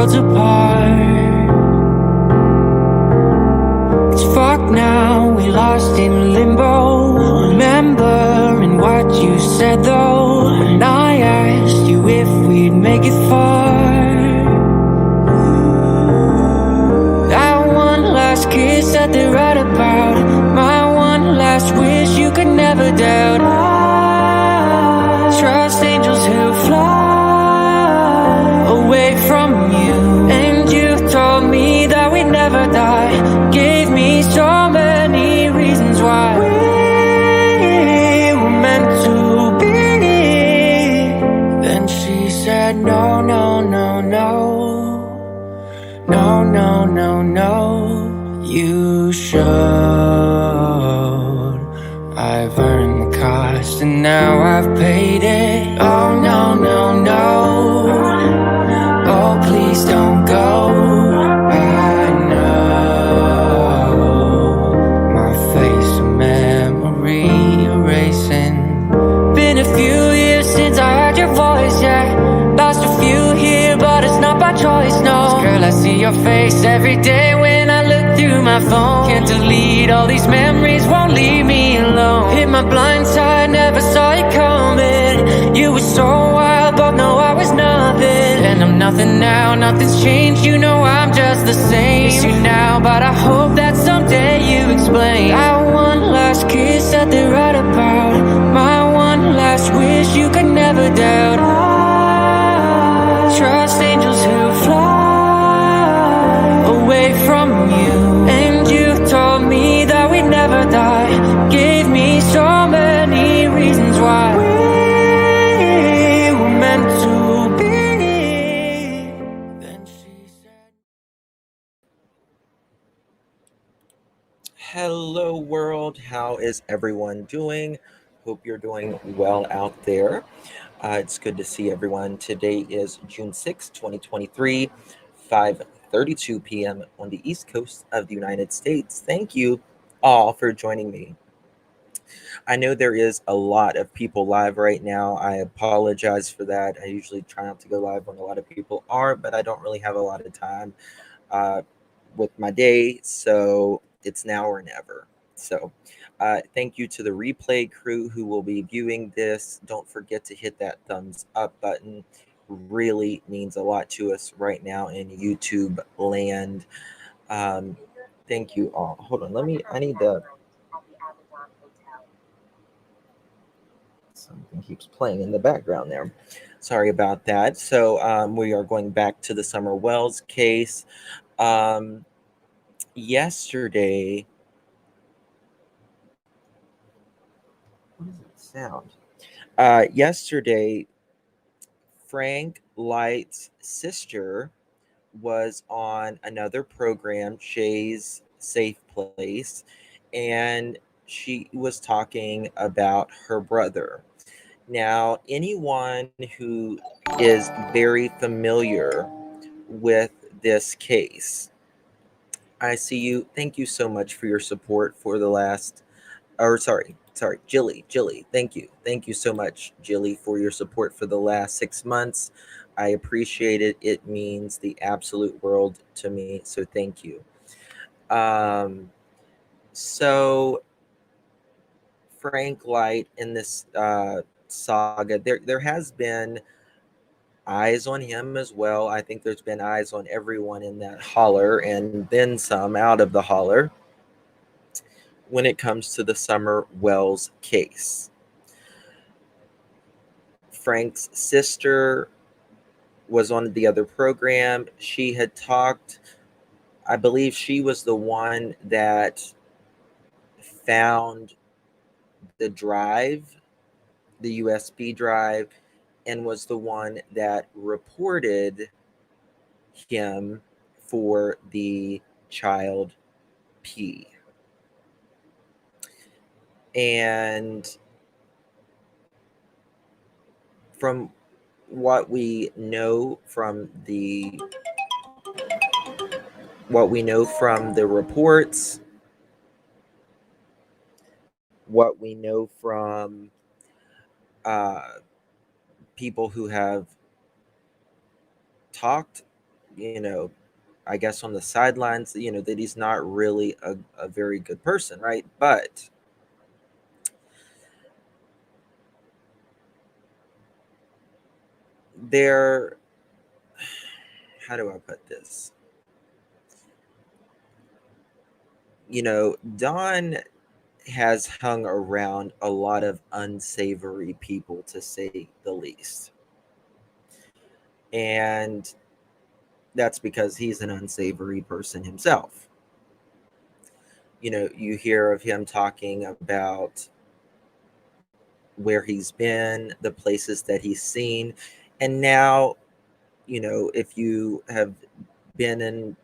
worlds apart. It's fucked now, we lost in limbo. Remembering what you said though, and I asked you if we'd make it far. That one last kiss that they write about, my one last wish you could never doubt. I trust angels who fly away from you, and you told me that we'd never die. Gave me so many reasons why we were meant to be. Then she said no, no, no, no. No, no, no, no, you should. I've earned the cost and now I've paid it. Oh, no, no, no. Oh, please don't go. I know my face, a memory erasing. Been a few years since I heard your voice, yeah. Lost a few here, but it's not by choice, no. Girl, I see your face every day when I look through my phone. Can't delete all these memories, won't leave me alone. Hit my blind side, never saw it coming. You were so wild, but no, I was nothing. And I'm nothing now, nothing's changed. You know I'm just the same. Miss you now, but I hope that someday you explain. That one last kiss that they write about, my one last wish you could never doubt. I trust angels who fly away from you, and you told me that we'd never die. Gave me so many reasons why we were meant to be. Then she said, Hello, world. How is everyone doing? Hope you're doing well out there. It's good to see everyone. Today is June 6, 2023, 5:32 p.m. on the East Coast of the United States. Thank you all for joining me. I know there is a lot of people live right now. I apologize for that. I usually try not to go live when a lot of people are, but I don't really have a lot of time with my day, so it's now or never. So thank you to the replay crew who will be viewing this. Don't forget to hit that thumbs up button. Really means a lot to us right now in YouTube land. Thank you all. Hold on, I need to. Something keeps playing in the background there. Sorry about that. So we are going back to the Summer Wells case. Yesterday, what does it sound? Yesterday, Frank Light's sister was on another program, Shay's Safe Place, and she was talking about her brother. Now, anyone who is very familiar with this case, I see you. Thank you so much for your support for the last, or sorry, Jilly. Thank you. Thank you so much, Jilly, for your support for the last 6 months. I appreciate it. It means the absolute world to me. So thank you. So Frank Light in this saga, there has been eyes on him as well. I think there's been eyes on everyone in that holler and then some out of the holler when it comes to the Summer Wells case. Frank's sister was on the other program. She had talked, I believe she was the one that found the drive, the USB drive, and was the one that reported him for the child P. And from what we know from the reports, what we know from people who have talked I guess on the sidelines, that he's not really a very good person, right? But there, how do I put this? Don has hung around a lot of unsavory people, to say the least. And that's because he's an unsavory person himself. You hear of him talking about where he's been, the places that he's seen. And now, if you have been in,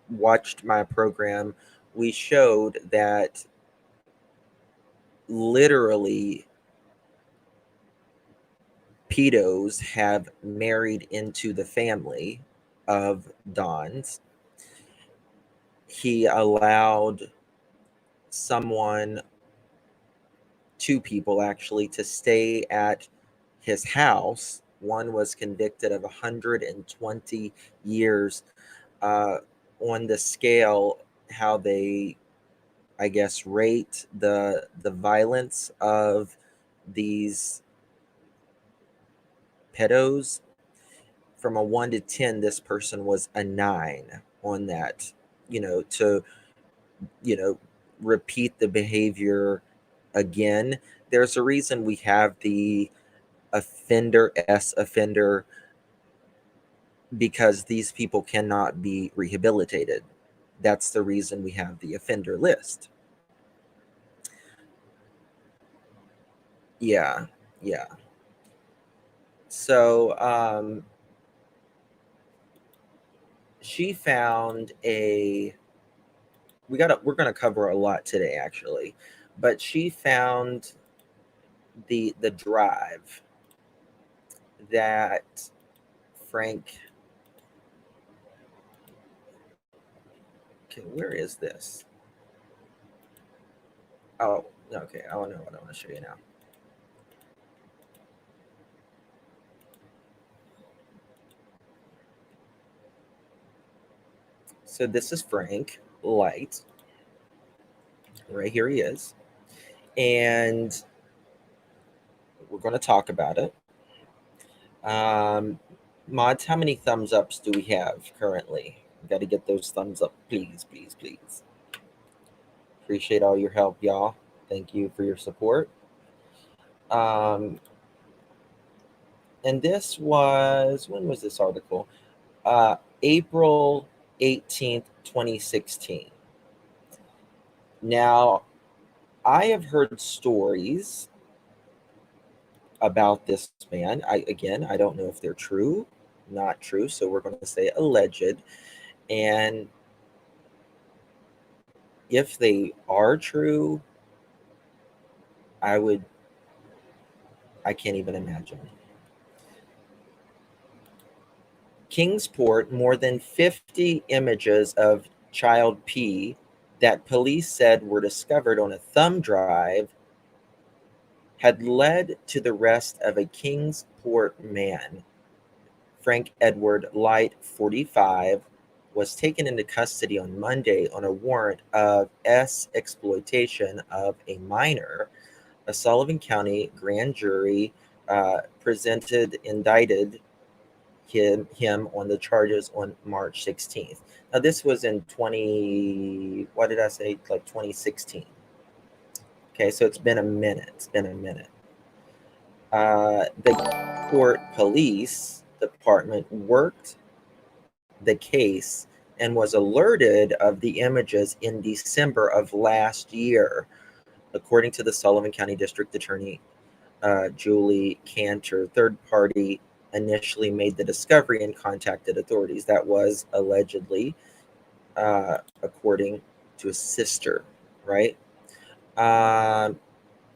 watched my program, we showed that literally pedos have married into the family of Don's. He allowed two people actually, to stay at his house. One was convicted of 120 years. On the scale, how they, I guess, rate the violence of these pedos, from a 1 to 10, this person was a 9 on that. To repeat the behavior again. There's a reason we have the offender, because these people cannot be rehabilitated. That's the reason we have the offender list. Yeah. So she found we're gonna cover a lot today, actually, but she found the drive that Frank. Okay, where is this? Oh, okay. I don't know what I want to show you now. So this is Frank Light. Right here he is. And we're going to talk about it. Mods, how many thumbs ups do we have currently? We got to get those thumbs up, please. Appreciate all your help, y'all. Thank you for your support. And this was, when was this article? April 18th, 2016. Now, I have heard stories about this man. I don't know if they're true, not true, so we're going to say alleged. And if they are true, I can't even imagine. Kingsport, more than 50 images of child pee that police said were discovered on a thumb drive had led to the arrest of a Kingsport man. Frank Edward Light, 45, was taken into custody on Monday on a warrant of exploitation of a minor. A Sullivan County grand jury indicted him on the charges on March 16th. Now, this was in 2016. Okay, so it's been a minute. The Port Police Department worked the case and was alerted of the images in December of last year, according to the Sullivan County District Attorney Julie Cantor. Third party initially made the discovery and contacted authorities. That was allegedly, according to his sister, right?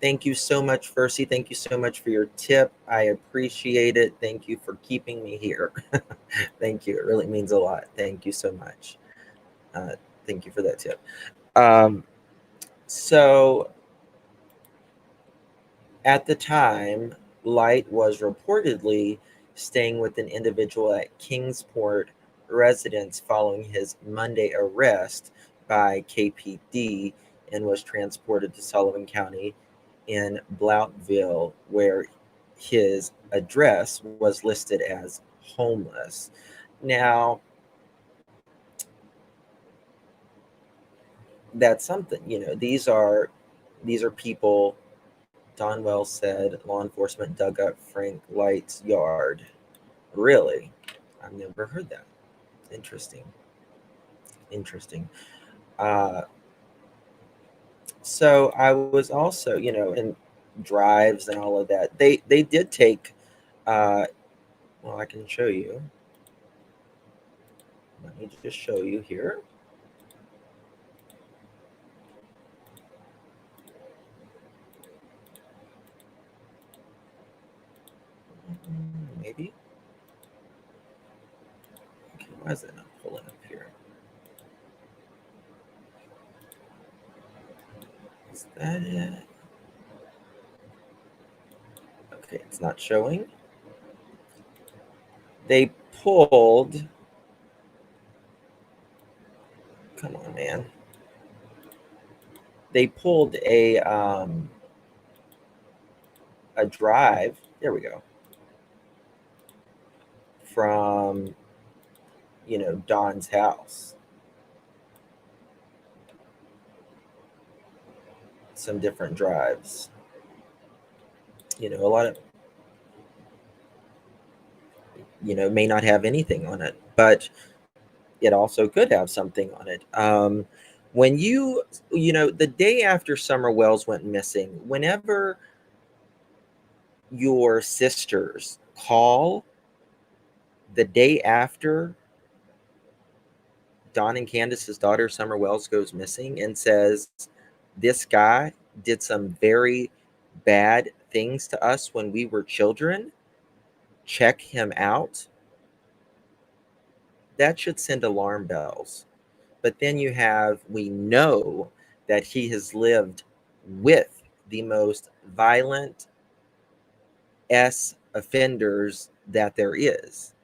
Thank you so much, Versi. Thank you so much for your tip. I appreciate it. Thank you for keeping me here. Thank you. It really means a lot. Thank you so much. Thank you for that tip. So at the time, Light was reportedly staying with an individual at Kingsport residence following his Monday arrest by KPD and was transported to Sullivan County in Blounteville, where his address was listed as homeless. Now, that's something, these are people. Don Wells said law enforcement dug up Frank Light's yard. Really? I've never heard that. Interesting. Uh, so I was also, in drives and all of that. They did take. Well, I can show you. Let me just show you here. Maybe. Okay, why is that not pulling up here? Is that it? Okay, it's not showing. They pulled. Come on, man. They pulled a drive. There we go. From Don's house. Some different drives. A lot of may not have anything on it, but it also could have something on it. When the day after Summer Wells went missing, whenever your sisters call the day after Don and Candace's daughter Summer Wells goes missing and says, this guy did some very bad things to us when we were children, check him out, that should send alarm bells. But then we know that he has lived with the most violent offenders that there is.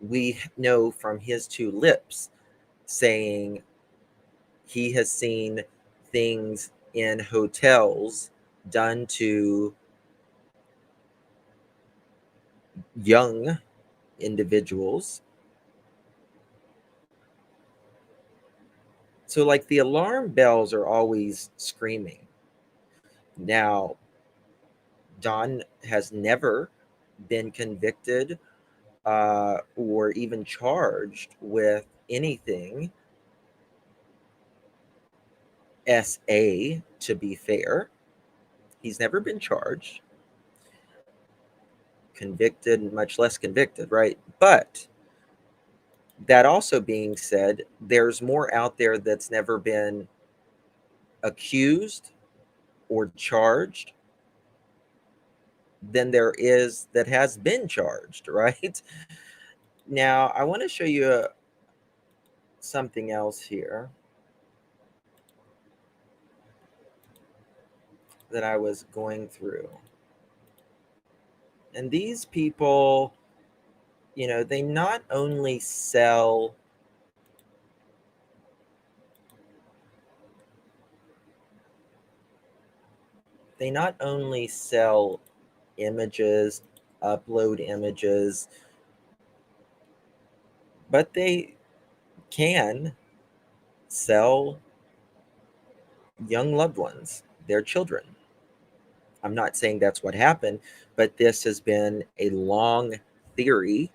We know from his two lips saying he has seen things in hotels done to young individuals. So, like, the alarm bells are always screaming. Now, Don has never been convicted or even charged with anything. SA, to be fair, he's never been charged, convicted, much less convicted, right? But that also being said, there's more out there that's never been accused or charged than there is that has been charged, right? Now, I want to show you something else here that I was going through. And these people, they not only sell images, upload images, but they can sell young loved ones, their children. I'm not saying that's what happened, but this has been a long theory,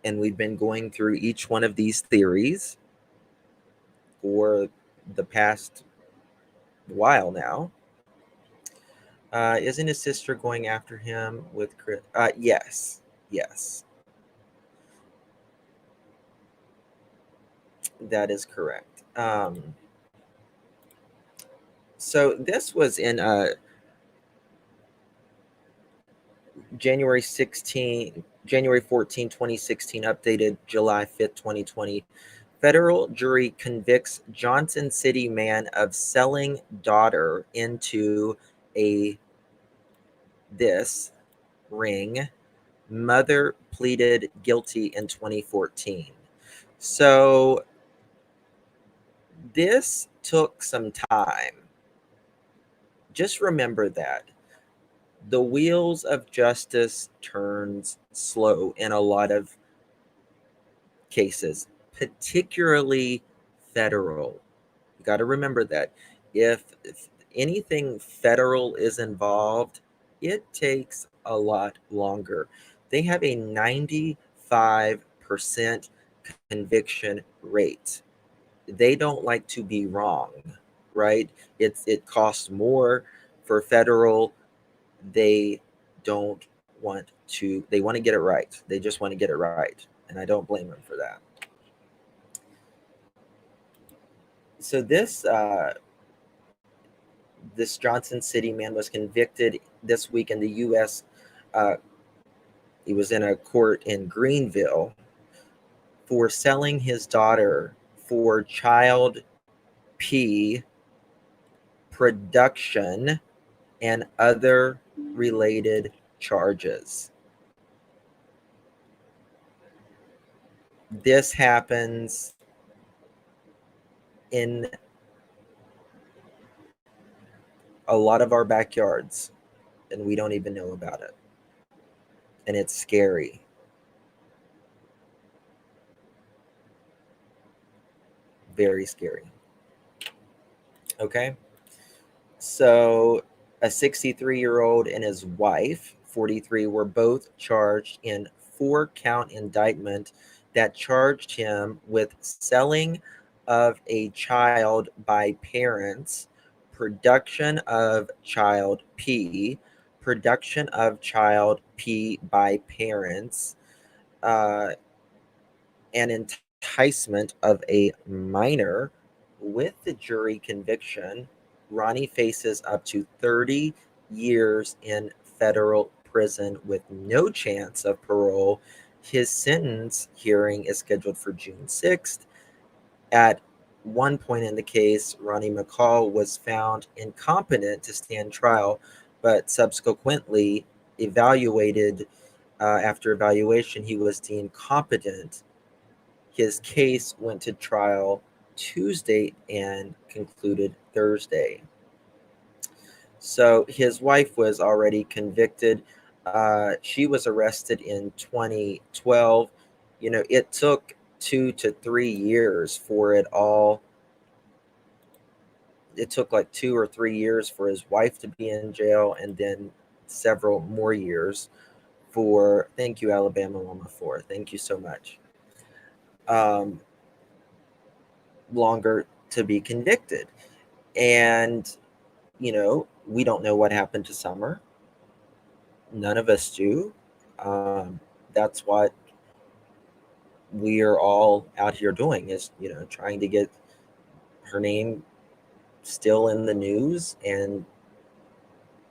and we've been going through each one of these theories for the past while now. Isn't his sister going after him with Chris? Yes. That is correct. So this was in January 14, 2016, updated July 5th, 2020. Federal jury convicts Johnson City man of selling daughter into this ring Mother pleaded guilty in 2014. So this took some time. Just remember that the wheels of justice turns slow in a lot of cases, particularly federal. You got to remember that if anything federal is involved, it takes a lot longer. They have a 95% conviction rate. They don't like to be wrong, right? It costs more for federal. They don't want to, they want to get it right. They just want to get it right. And I don't blame them for that. So this Johnson City man was convicted this week in the U.S. He was in a court in Greenville for selling his daughter for child P production and other related charges. This happens in a lot of our backyards, and we don't even know about it. And it's scary. Very scary. Okay. So a 63-year-old and his wife, 43, were both charged in 4-count indictment that charged him with selling of a child by parents, production of child P, production of child P by parents, and enticement of a minor. With the jury conviction, Ronnie faces up to 30 years in federal prison with no chance of parole. His sentence hearing is scheduled for June 6th. At one point in the case, Ronnie McCall was found incompetent to stand trial, but subsequently evaluated. After evaluation, he was deemed competent. His case went to trial Tuesday and concluded Thursday. So his wife was already convicted. She was arrested in 2012. It took 2 to 3 years for it all. It took like 2 or 3 years for his wife to be in jail, and then several more years for, thank you, Alabama Mama, for, thank you so much. Longer to be convicted. And we don't know what happened to Summer. None of us do. That's what we are all out here doing, is trying to get her name still in the news and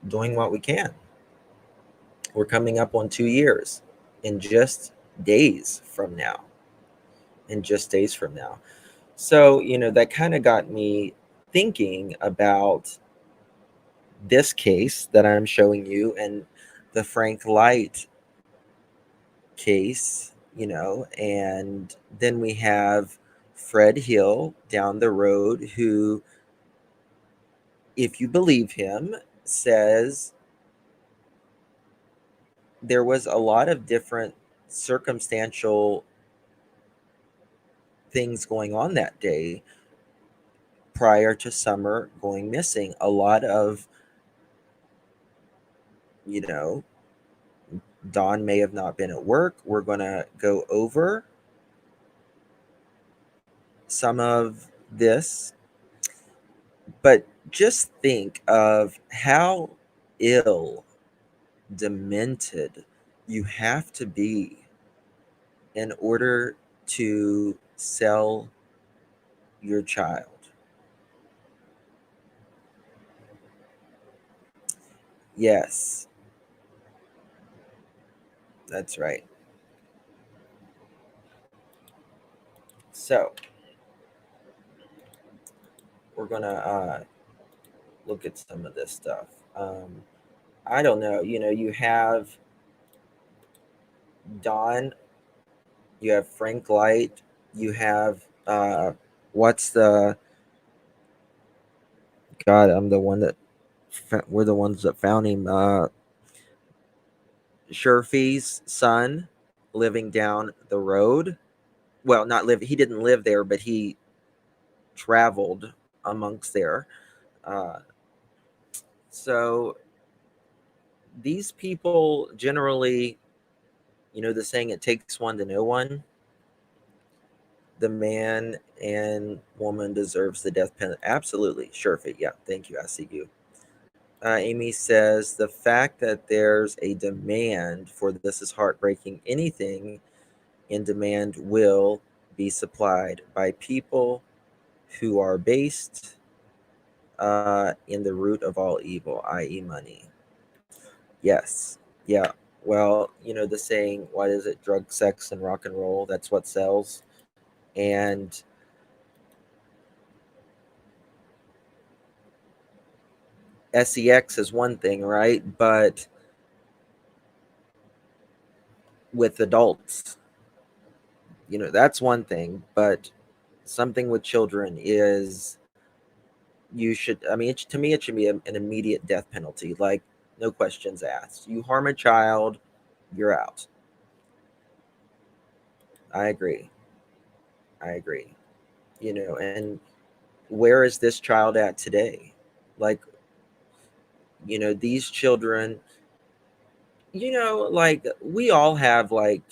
doing what we can. We're coming up on 2 years in just days from now. So that kind of got me thinking about this case that I'm showing you and the Frank Light case, and then we have Fred Hill down the road, who, if you believe him, says there was a lot of different circumstantial things going on that day prior to Summer going missing. A lot of, Dawn may have not been at work. We're going to go over some of this, but just think of how ill, demented you have to be in order to sell your child. Yes, that's right. So we're gonna look at some of this stuff. I don't know. You have Don, you have Frank Light, you have what's the God? I'm the one that we're the ones that found him. Sherfy's son, living down the road. Well, not live. He didn't live there, but he traveled amongst there. Uh, so these people generally, the saying, it takes one to know one. The man and woman deserves the death penalty. Absolutely. Sherfy. Yeah. Thank you. I see you. Amy says the fact that there's a demand for this is heartbreaking. Anything in demand will be supplied by people who are based in the root of all evil, i.e., money. Yes. Yeah. Well, the saying, what is it? Drug, sex, and rock and roll. That's what sells. And sex is one thing, right? But with adults, that's one thing. But something with children is, to me, it should be an immediate death penalty. Like, no questions asked. You harm a child, you're out. I agree. And where is this child at today? Like, these children, like, we all have, like,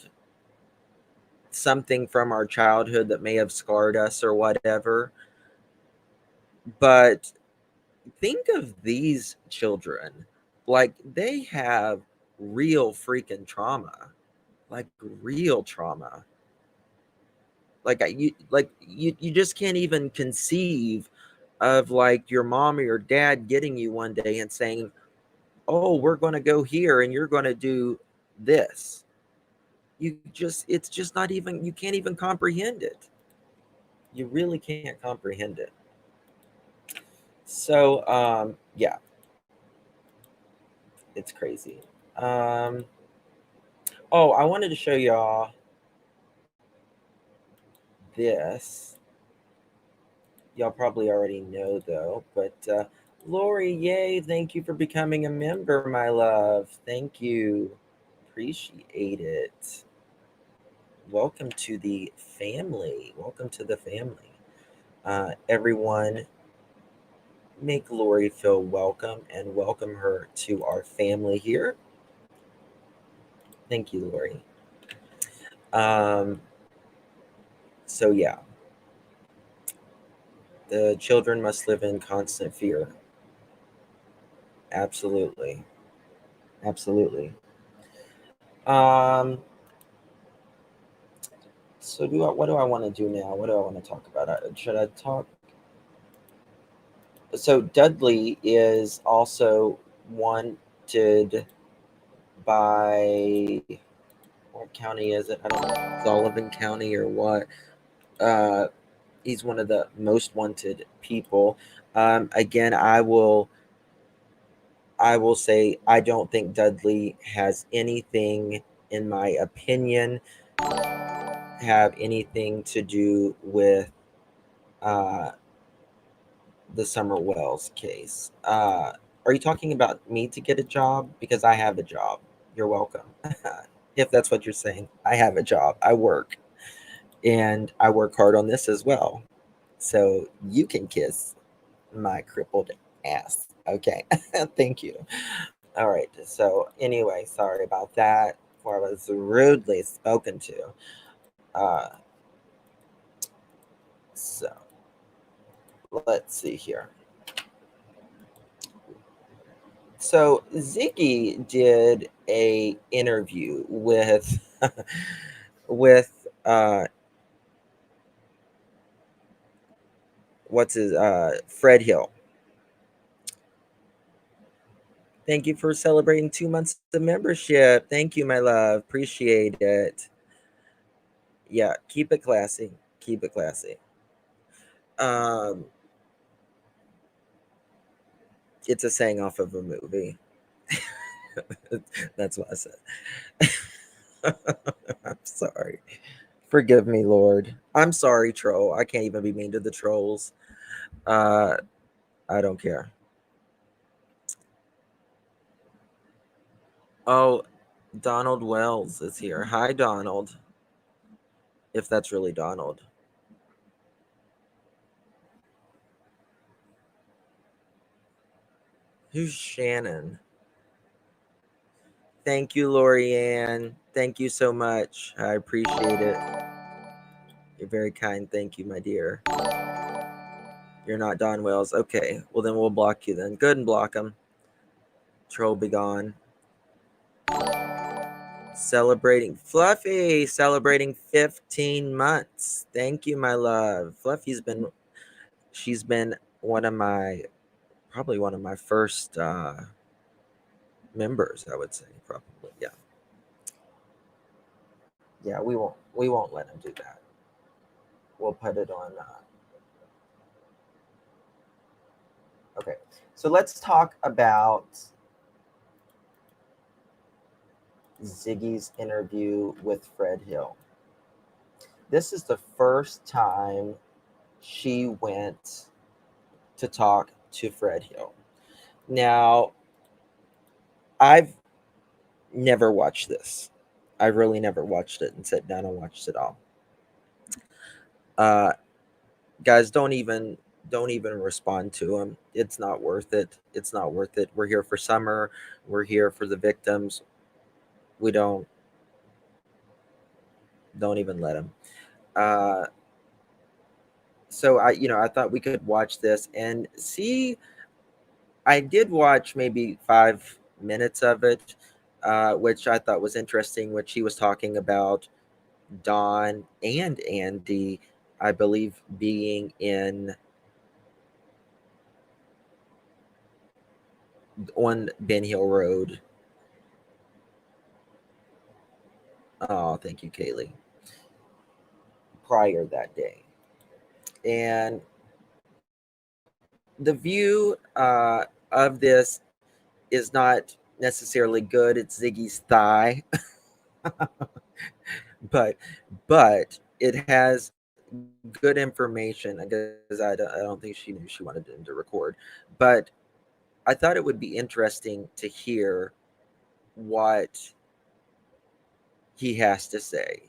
something from our childhood that may have scarred us or whatever. But think of these children. Like, they have real freaking trauma. Like, real trauma. You just can't even conceive of, like, your mom or your dad getting you one day and saying, oh, we're going to go here and you're going to do this. It's just not even, you can't even comprehend it. You really can't comprehend it. So yeah, it's crazy. Oh, I wanted to show y'all this. Y'all probably already know, though, but Lori, yay, thank you for becoming a member, my love. Thank you. Appreciate it. Welcome to the family. Everyone, make Lori feel welcome and welcome her to our family here. Thank you, Lori. So yeah, the children must live in constant fear. Absolutely. So what do I want to do now? What do I want to talk about? Should I talk? So Dudley is also wanted by, what county is it? I don't know, Sullivan County or what. He's one of the most wanted people. Again, I will say I don't think Dudley has anything, in my opinion, have anything to do with the Summer Wells case. Are you talking about me to get a job? Because I have a job. You're welcome. If that's what you're saying, I have a job. I work. And I work hard on this as well. So you can kiss my crippled ass. Okay. Thank you. All right. So anyway, sorry about that. Before I was rudely spoken to. So let's see here. So Ziggy did a interview with with Fred Hill. Thank you for celebrating 2 months of membership. Thank you, my love. Appreciate it. Yeah, keep it classy. Keep it classy. It's a saying off of a movie. That's what I said. I'm sorry. Forgive me, Lord. I'm sorry, troll. I can't even be mean to the trolls. I don't care. Oh, Donald Wells is here. Hi, Donald. If that's really Donald. Who's Shannon? Thank you, Lorianne. Thank you so much. I appreciate it. You're very kind. Thank you, my dear. You're not Don Wells. Okay, well then we'll block you then. Good and block him. Troll be gone. Celebrating Fluffy, celebrating 15 months. Thank you, my love. She's been probably one of my first members, I would say, probably. Yeah. Yeah, we won't let him do that. We'll put it on. Okay, so let's talk about Ziggy's interview with Fred Hill. This is the first time she went to talk to Fred Hill. Now, I've never watched this. I really never watched it and sat down and watched it all. Guys, don't even respond to him. It's not worth it. It's not worth it. We're here for Summer. We're here for the victims. We don't even let him. So I thought we could watch this and see. I did watch maybe 5 minutes of it, which I thought was interesting, which he was talking about Don and Andy, I believe, being on Ben Hill Road. Oh, thank you, Kaylee. Prior that day. And the view of this is not necessarily good. It's Ziggy's thigh. but it has good information. I guess I don't think she knew she wanted him to record, but I thought it would be interesting to hear what he has to say,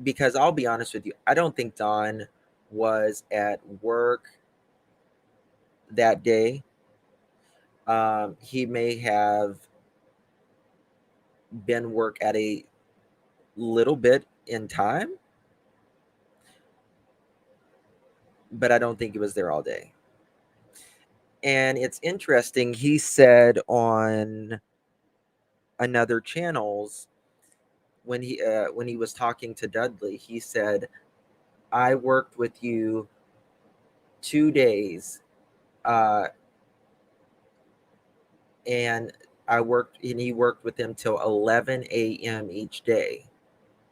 because I'll be honest with you, I don't think Don was at work that day. He may have been work at a little bit in time, but I don't think he was there all day. And it's interesting, he said on another channels, when he was talking to Dudley, he said, I worked with you 2 days, and he worked with him till 11 a.m. each day.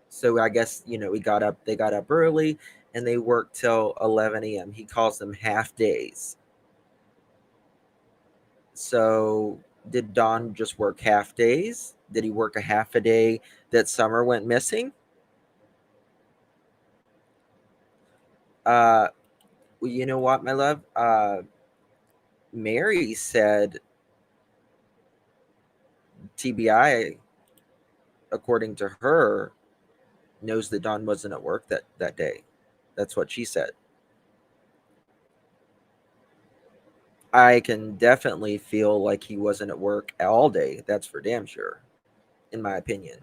So I guess, they got up early and they worked till 11 a.m. He calls them half days. So did Don just work half days? Did he work a half a day that Summer went missing? Well, you know what, my love? Mary said TBI, according to her, knows that Don wasn't at work that day. That's what she said. I can definitely feel like he wasn't at work all day. That's for damn sure, in my opinion.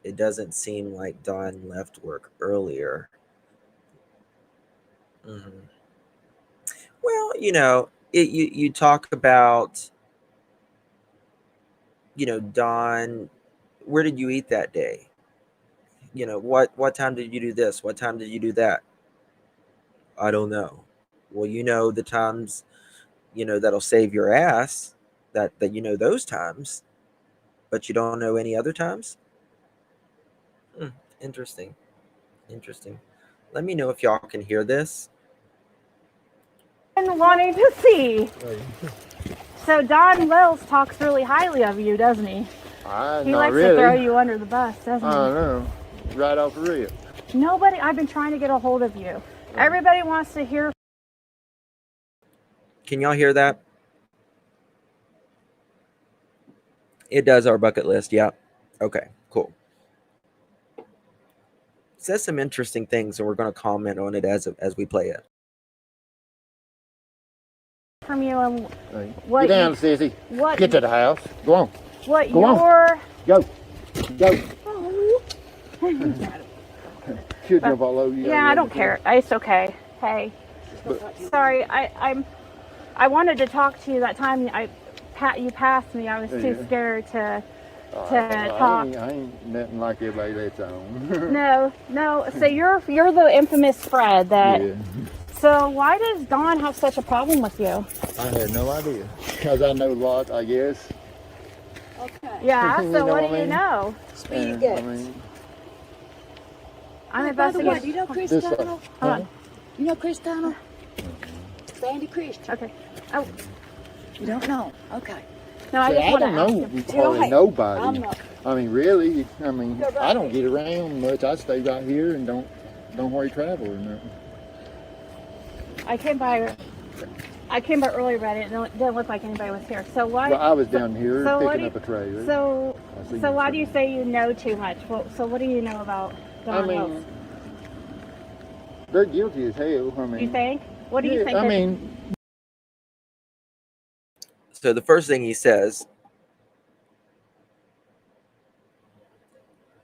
It doesn't seem like Don left work earlier. Mm-hmm. Well, you talk about, Don, where did you eat that day? What time did you do this? What time did you do that? I don't know. Well, the times, that'll save your ass, that those times, but you don't know any other times? Interesting. Let me know if y'all can hear this. And wanting to see. So Don Wells talks really highly of you, doesn't he? He Not likes really. to throw you under the bus, doesn't he? I know. Right off the rip. Nobody, I've been trying to get a hold of you. Everybody wants to hear. Can y'all hear that? It does our bucket list. Yeah. Okay, cool. It says some interesting things, and we're going to comment on it as we play it. From you and what Get down, Sissy. what Get to the house. Go on. what Go your on. Go. Go. oh. She'll jump all over you. Yeah, I don't care. It's okay. Hey, sorry. I wanted to talk to you that time. You passed me. I was too scared to talk. I ain't nothing like everybody that's on. No. So you're the infamous Fred that. Yeah. So why does Dawn have such a problem with you? I had no idea. Because I know a lot, I guess. Okay. Yeah. You So know what what do I you mean? know? Speed I mean, I'm by the way, do investigating. you know Chris this Tunnel? Hold on. You know Chris Tunnel? Sandy Christian. Okay. Oh You don't know? Okay. no, I see, just I want to don't ask know you. hardly Hey, nobody. I'm not. I mean, really, I mean, Go right I don't there. get around much. I stay right here and don't hardly travel or nothing. I came by earlier, but it didn't look like anybody was here. So why? Well, I was down here so what picking do up a trailer. So I see why do you something. say you know too much? Well, so what do you know about I Dawn Wilkes? mean, they're guilty as hell. I mean, You think? What do you think? I mean, So the first thing he says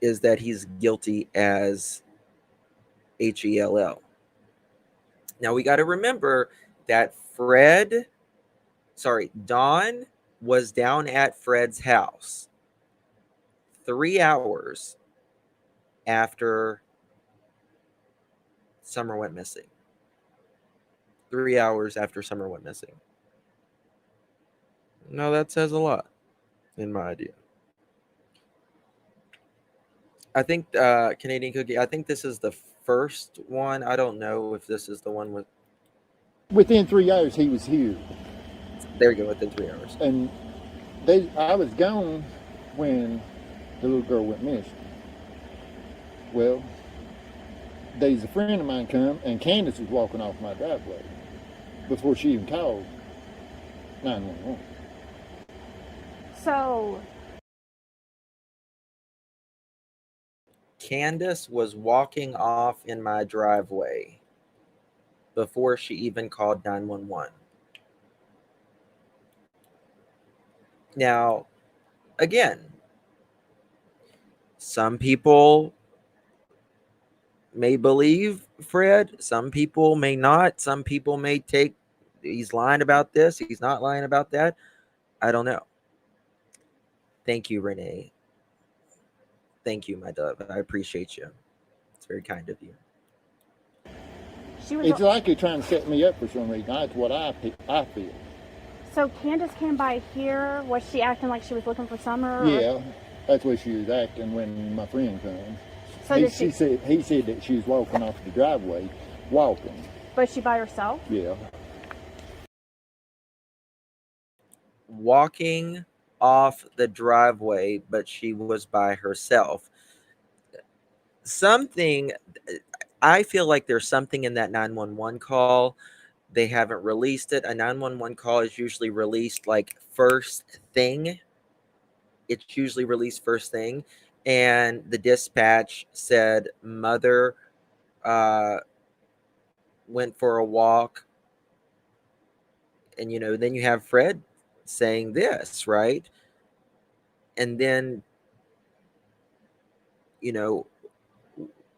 is that he's guilty as HELL. Now we got to remember that Dawn was down at Fred's house 3 hours after Summer went missing. 3 hours after Summer went missing. No, that says a lot, in my idea. I think Canadian Cookie, I think this is the first one. I don't know if this is the one with. within 3 hours he was here, There we go, within 3 hours. and I was gone when the little girl went missing. Well, there's a friend of mine come, and Candace was walking off my driveway before she even called 911. So Candace was walking off in my driveway before she even called 911. Now, again, some people may believe Fred, some people may not, some people may take he's lying about this, he's not lying about that. I don't know. Thank you, Renee. Thank you, my dove. I appreciate you. It's very kind of you. she was. It's like you're trying to set me up for some reason. That's what I feel. So Candace came by here. Was she acting like she was looking for Summer? Or? Yeah, that's what she was acting when my friend came. So he, did she? he said that she was walking off the driveway, walking. Was she by herself? Yeah. Walking off the driveway, but she was by herself. I feel like there's something in that 911 call. They haven't released it. A 911 call is usually released like first thing. It's usually released first thing. And the dispatch said mother went for a walk. And, then you have Fred saying this, right? And then,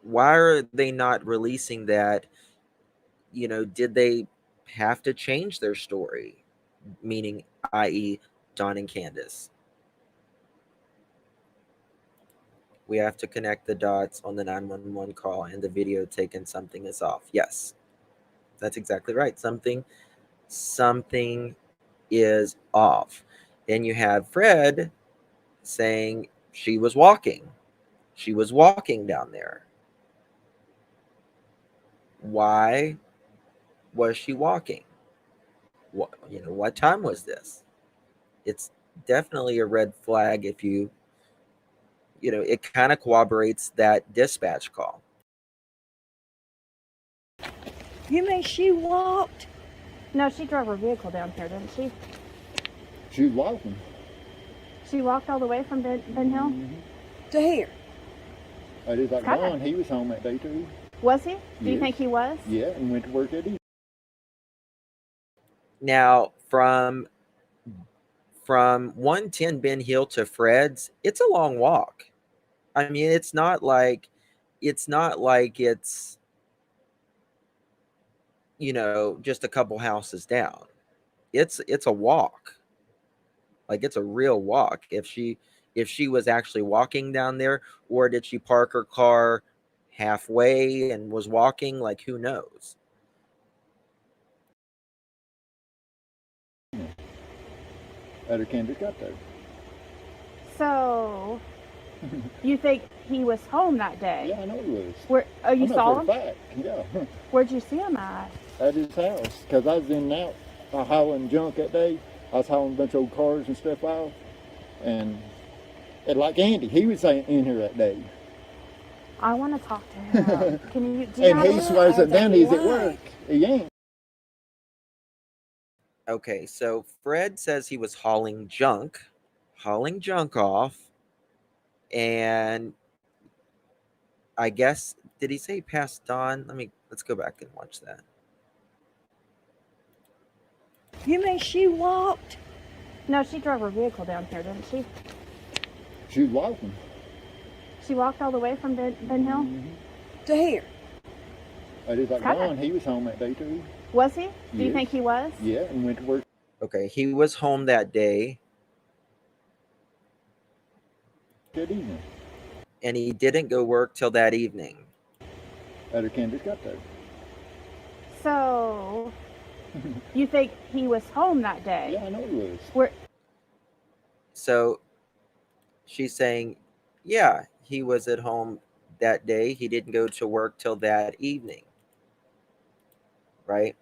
why are they not releasing that? Did they have to change their story? Meaning, i.e., Dawn and Candace. We have to connect the dots on the 911 call, and the video taken something is off. Yes, that's exactly right. Something is off. And you have Fred saying she was walking. She was walking down there. Why was she walking? What time was this? It's definitely a red flag if you it kind of corroborates that dispatch call. You mean she walked? No, she drove her vehicle down here, didn't she? She was walking. She walked all the way from Ben Hill? To here? It is like Kinda. Don, he was home that day too. Was he? Do you Yes. think he was? Yeah, and went to work that evening. Now, from 110 Ben Hill to Fred's, it's a long walk. I mean, it's not like it's just a couple houses down. It's a walk. Like, it's a real walk. If she was actually walking down there, or did she park her car halfway and was walking? Like, who knows? After Candace got there. So, you think he was home that day? Yeah, I know he was. Where? Oh, you I know saw for him? a fact. Yeah, Where'd you see him at? at his house. Because I was in and out hauling junk that day. I was hauling a bunch of old cars and stuff out. And like Andy, he was in here that day. I want to talk to him. Can you? Do you And know he how to- swears that down he's at work. He ain't. Okay, so Fred says he was hauling junk off, and I guess, did he say he passed Don? Let's go back and watch that. You mean she walked? No, she drove her vehicle down here, didn't she? She was walking. She walked all the way from Ben Hill? To here? It is like Kinda. Don, he was home that day too. Was he? Do you Yes. think he was? Yeah, and went to work Okay, he was home that day, that evening. and he didn't go work till that evening. After Candace got there. So, you think he was home that day? Yeah, I know he was. Where? So she's saying, yeah, he was at home that day. He didn't go to work till that evening. Right?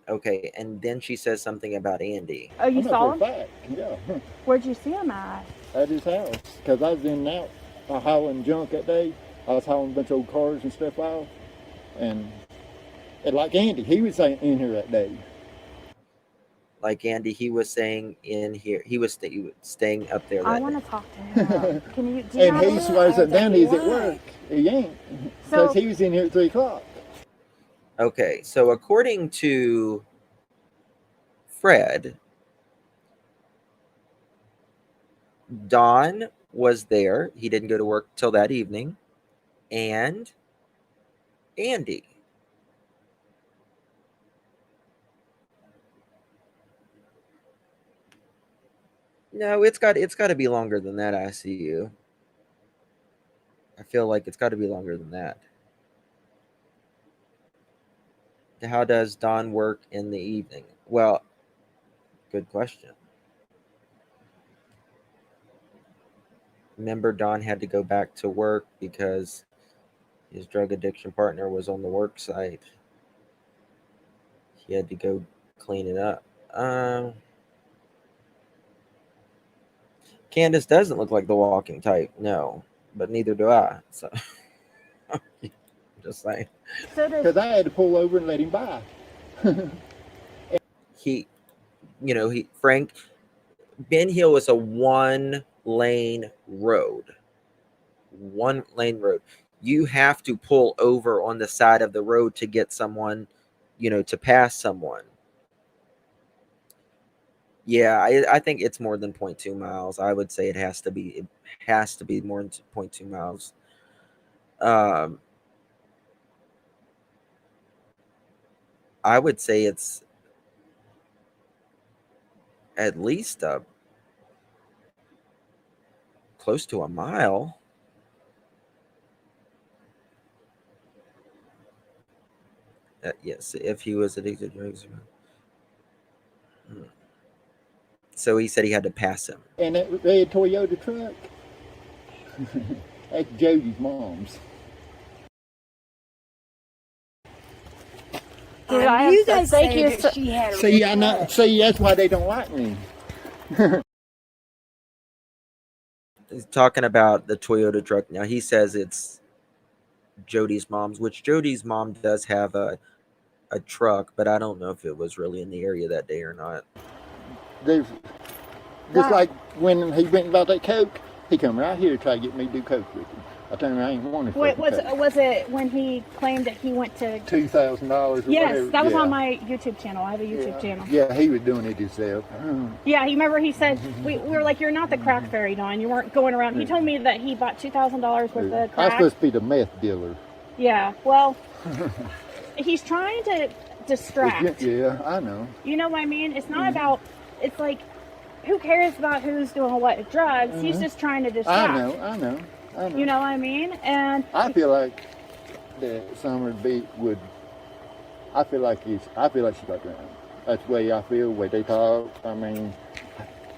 Okay, and then she says something about Andy. Oh, you I know saw for him? a fact. Yeah, Where'd you see him at? at his house. Because I was in and out hauling junk that day. I was hauling a bunch of old cars and stuff out. And like Andy, he was in here that day. Like Andy, he was saying in here, he was staying up there. I That want day. to talk to him. Can you? Do you And know how he to- swears that down he's at Why? work. He ain't. So- Because he was in here at 3 o'clock. Okay, so according to Fred, Don was there. He didn't go to work till that evening. And Andy. No, it's got to be longer than that, I see you. I feel like it's got to be longer than that. How does Don work in the evening? Well, good question. Remember, Don had to go back to work because his drug addiction partner was on the work site. He had to go clean it up. Candace doesn't look like the walking type, no, but neither do I. So, just saying. So does Because I had to pull over and let him by. Frank, Ben Hill is a one-lane road. One-lane road. You have to pull over on the side of the road to get someone, to pass someone. Yeah, I think it's more than 0.2 miles. I would say it has to be more than 0.2 miles. I would say it's at least close to a mile. Yes, if he was addicted to drugs. So he said he had to pass him. And that red Toyota truck, that's Jody's mom's. Dude, I knew they thank you said so- that she had a See, I know. truck. See, that's why they don't like me. He's talking about the Toyota truck. Now he says it's Jody's mom's, which Jody's mom does have a truck, but I don't know if it was really in the area that day or not. There's just like when he went about that coke, he come right here to try to get me to do coke with him. I told him I ain't wanted. Wait, was it when he claimed that he went to $2,000? Yes, whatever. that was on my YouTube channel. I have a YouTube channel. Yeah, he was doing it himself. Yeah, he remember he said we were like, "You're not the crack fairy, Don. You weren't going around." He told me that he bought $2,000 worth of I'm crack. supposed to be the meth dealer. Yeah, well, he's trying to distract. Yeah, I know. You know what I mean? It's not about. It's like, who cares about who's doing what drugs? He's just trying to distract. I know. You know what I mean? And I feel like that Summer B would. I feel like she got drowned. That's the way I feel. The way they talk. I mean,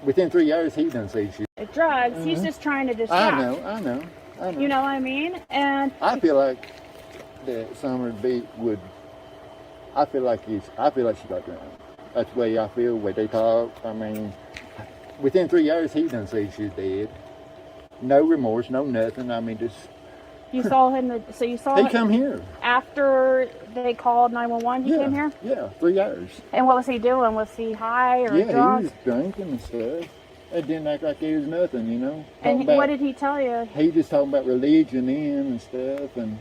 within 3 years, he done say shit. Drugs. He's just trying to distract. I know. You know what I mean? And I feel like that Summer B would. I feel like she got drowned. That's the way I feel. The way they talk. I mean, within 3 years, he done say she's dead. No remorse, no nothing. I mean, just. you saw him. So you saw He him come here. after they called 911. He came here. Yeah, 3 hours. And what was he doing? Was he high or Yeah, drunk? he was drinking and stuff. It didn't act like it was nothing, you know. And what did he tell you? He just talking about religion and stuff, and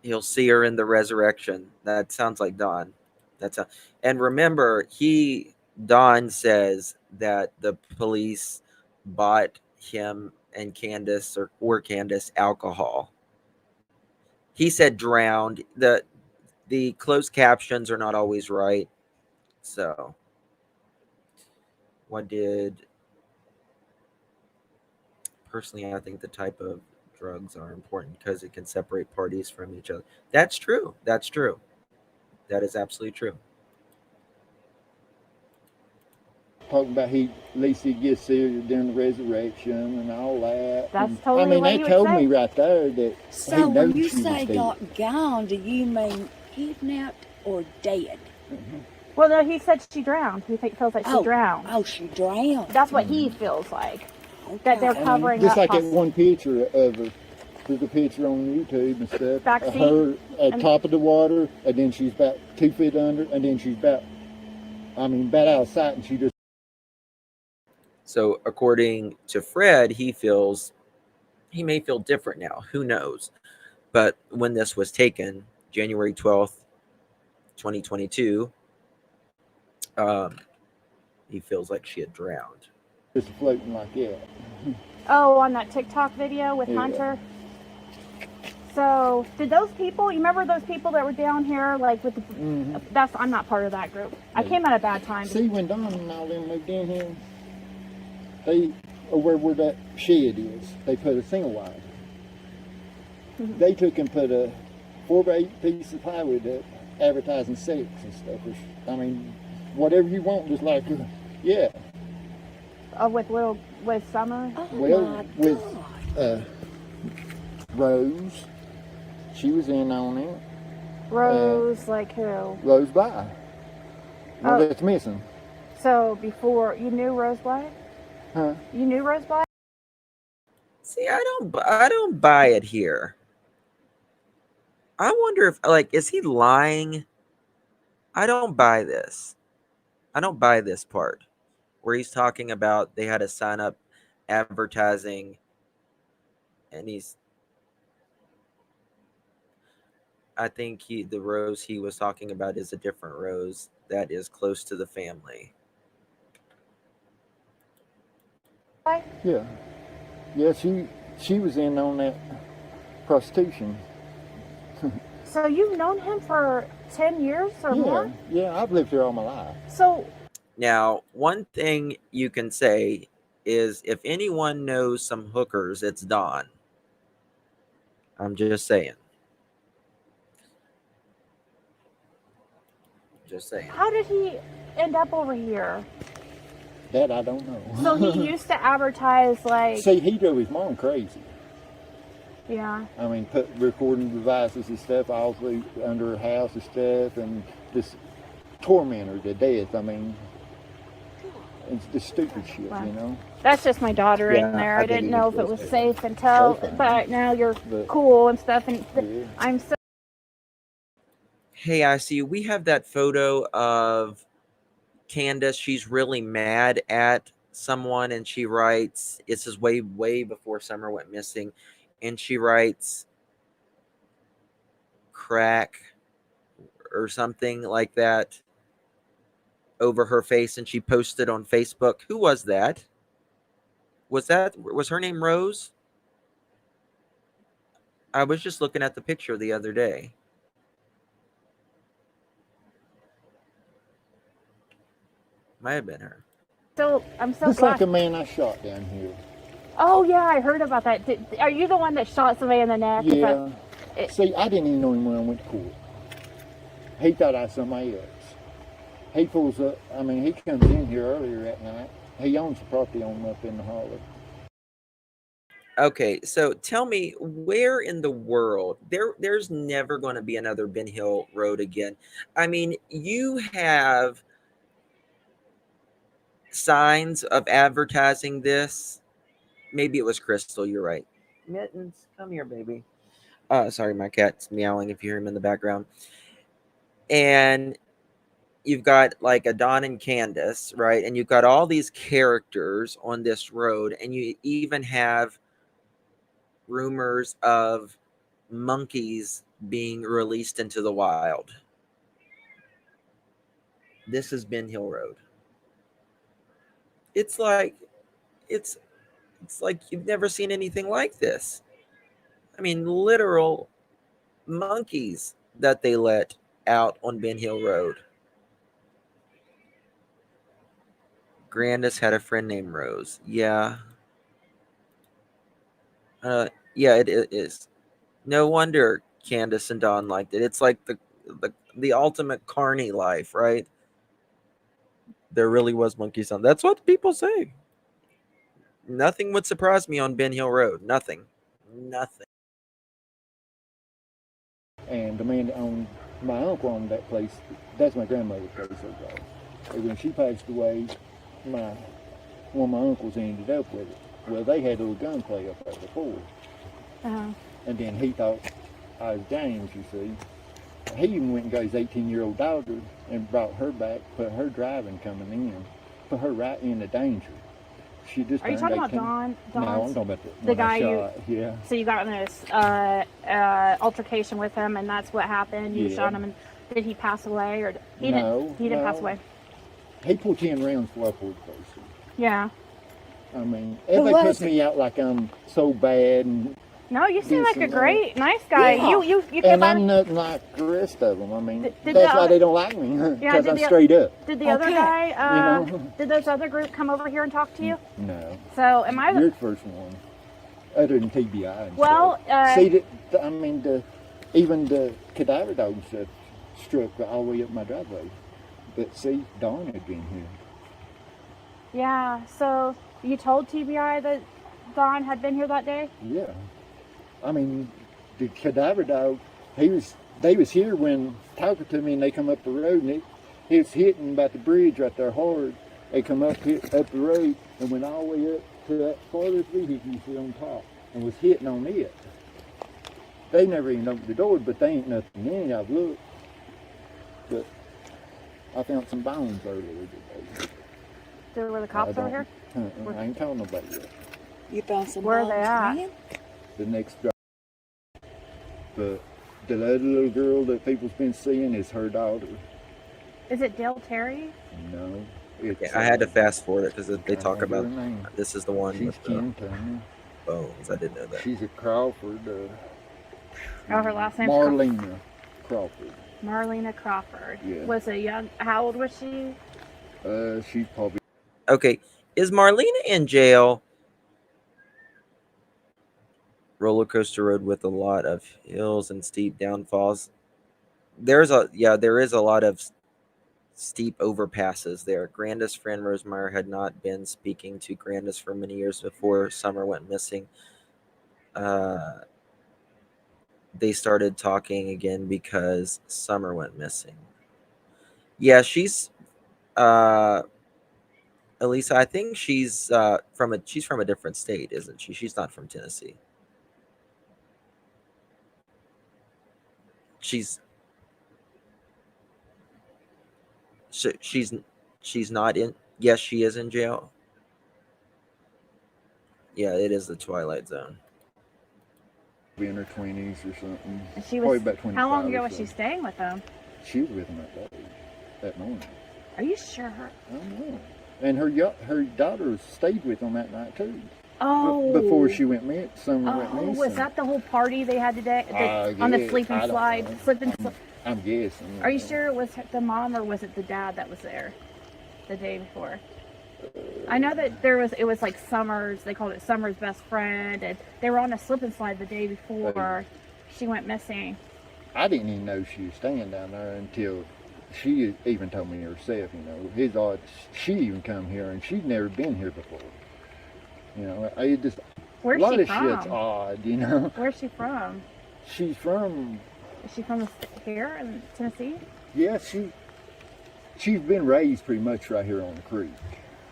He'll see her in the resurrection. That sounds like Don. And remember, Don says that the police bought him and Candace or Candace alcohol. He said drowned. The closed captions are not always right. So personally, I think the type of drugs are important because it can separate parties from each other. That's true. That is absolutely true. talking about at least he gets serious during the resurrection and all that. That's And, totally I mean, what they he would told say. me right there that So he when knows you she was say dead. got gone, do you mean kidnapped or dead? Well, no, he said she drowned. He feels like she drowned. Oh, she drowned. That's what he feels like. That they're Okay. covering Just up. like that one picture of her. There's a picture on YouTube and stuff. Backseat. Of her at top of the water, and then she's about 2 feet under, and then she's about out of sight, and she just. So according to Fred, he may feel different now. Who knows? But when this was taken, January 12th, 2022, he feels like she had drowned. Just floating like that. Oh, on that TikTok video with Yeah. Hunter. So, did those people? You remember those people that were down here, like with the? I'm not part of that group. I came at a bad time. See, when Don and all them moved in here, they over where that shed is, they put a single wide. They took and put a 4x8 piece of plywood up, advertising sex and stuff. Whatever you want, just like, yeah. With Summer. Oh Well, my with God. Rose, she was in on it. Rose, like who? Rose Bly. Oh. That's missing. So before you knew Rose Black? Huh? You knew Rose Black? See, I don't buy it here. I wonder if, is he lying? I don't buy this. I don't buy this part where he's talking about they had a sign up advertising, and I think the Rose he was talking about is a different Rose that is close to the family. Yeah. Yeah, she was in on that prostitution. So you've known him for 10 years or more? Yeah, I've lived here all my life. So Now, one thing you can say is if anyone knows some hookers, it's Don. I'm just saying. Just saying. how did he end up over here? That I don't know. So he used to advertise like, See, he drove his mom crazy. yeah. Put recording devices and stuff all through under her house and stuff, and just torment her to death. It's the stupid shit, Wow. you know. That's just my daughter in Yeah, there. I I get didn't it. know if it was safe until, They're fine. but now you're But- cool and stuff. And Yeah. I'm so Hey, I see we have that photo of Candace. She's really mad at someone, and she writes, this is way, way before Summer went missing, and she writes crack or something like that over her face, and she posted on Facebook. Who was that? Was her name Rose? I was just looking at the picture the other day. Might have been her. I'm so Looks glad. like a man I shot down here. Oh yeah, I heard about that. Are you the one that shot somebody in the neck? Yeah. See, I didn't even know him when I went to court. He thought I was somebody else. He pulls up. I mean, he comes in here earlier that night. He owns the property on up in the hollow. Okay, so tell me, where in the world there's never going to be another Ben Hill Road again? I mean, you have signs of advertising this. Maybe it was Crystal, you're right. Mittens, come here, baby. Sorry, my cat's meowing if you hear him in the background. And you've got like a Don and Candace, right? And you've got all these characters on this road, and you even have rumors of monkeys being released into the wild. This is Ben Hill Road. It's like you've never seen anything like this. I mean, literal monkeys that they let out on Ben Hill Road. Grandis had a friend named Rose. Yeah. Yeah, it is. No wonder Candace and Don liked it. It's like the ultimate Carney life, right? There really was monkeys on. That's what people say. Nothing would surprise me on Ben Hill Road. Nothing. And the man that owned, my uncle owned that place. That's my grandmother's place. And when she passed away, one of my uncles ended up with it. Well, they had a little gunplay up there before. Uh-huh. And then he thought I was James, you see. He even went and got his 18-year-old daughter and brought her back, put her driving coming in, put her right into danger. She just Are you talking about Don? No, I'm talking about the guy yeah. So you got in this altercation with him, and that's what happened. You shot him, and did he pass away, or he didn't pass away? He pulled 10 rounds before I pulled closer. Yeah. I mean, everybody puts me out like I'm so bad and. No, you seem like a great, nice guy. Yeah. You and I'm nothing like the rest of them. I mean, that's why they don't like me, because I'm straight up. Did the other guy, did those other group come over here and talk to you? No. So, am I You're the first one, other than TBI and well, stuff. See, I mean, even the Cadaver dog and stuff struck all the way up my driveway. But see, Dawn had been here. Yeah, so you told TBI that Don had been here that day? Yeah. I mean, the Cadaver dog, they was here when talking to me, and they come up the road, and it was hitting about the bridge right there hard. They come up the road and went all the way up to that farthest vehicle you see on top and was hitting on it. They never even opened the door, but they ain't nothing in it. I've looked. But I found some bones earlier today. Were the cops over here? I ain't told nobody yet. You found some Where are they at? man? The next drive. But the other little girl that people's been seeing is her daughter. Is it Dale Terry? No. I had to fast forward it because they talk remember about her name. this is the one She's with the Kim Turner. bones. I didn't know that. She's a Crawford. Oh, her last name's Marlena Crawford. Marlena Crawford. Yeah. Was a young. How old was she? She's probably. Okay, is Marlena in jail? Roller coaster road with a lot of hills and steep downfalls. There is a lot of steep overpasses there. Grandis' friend Rosemeyer had not been speaking to Grandis for many years before Summer went missing. They started talking again because Summer went missing. Yeah, she's Elisa, I think she's from a different state, isn't she? She's not from Tennessee. She's not in. Yes, she is in jail. Yeah, it is the Twilight Zone. Be in her 20s or something. And she Probably was. about 25 How long or ago was so. she staying with them? She was with him that morning. Are you sure? I don't know. And her daughter stayed with him that night too. Oh. Before she went missing. Summer went missing. Was that the whole party they had today on the sleeping slide? I'm guessing. Are you sure it was the mom or was it the dad that was there the day before? I know that it was like Summer's, they called it Summer's best friend, and they were on a slip and slide the day before she went missing. I didn't even know she was staying down there until she even told me herself, his odds, she even come here and she'd never been here before. It just, Where's a lot she of from? shit's odd, Where's she from? She's from... Is she from here in Tennessee? Yeah, she's been raised pretty much right here on the creek.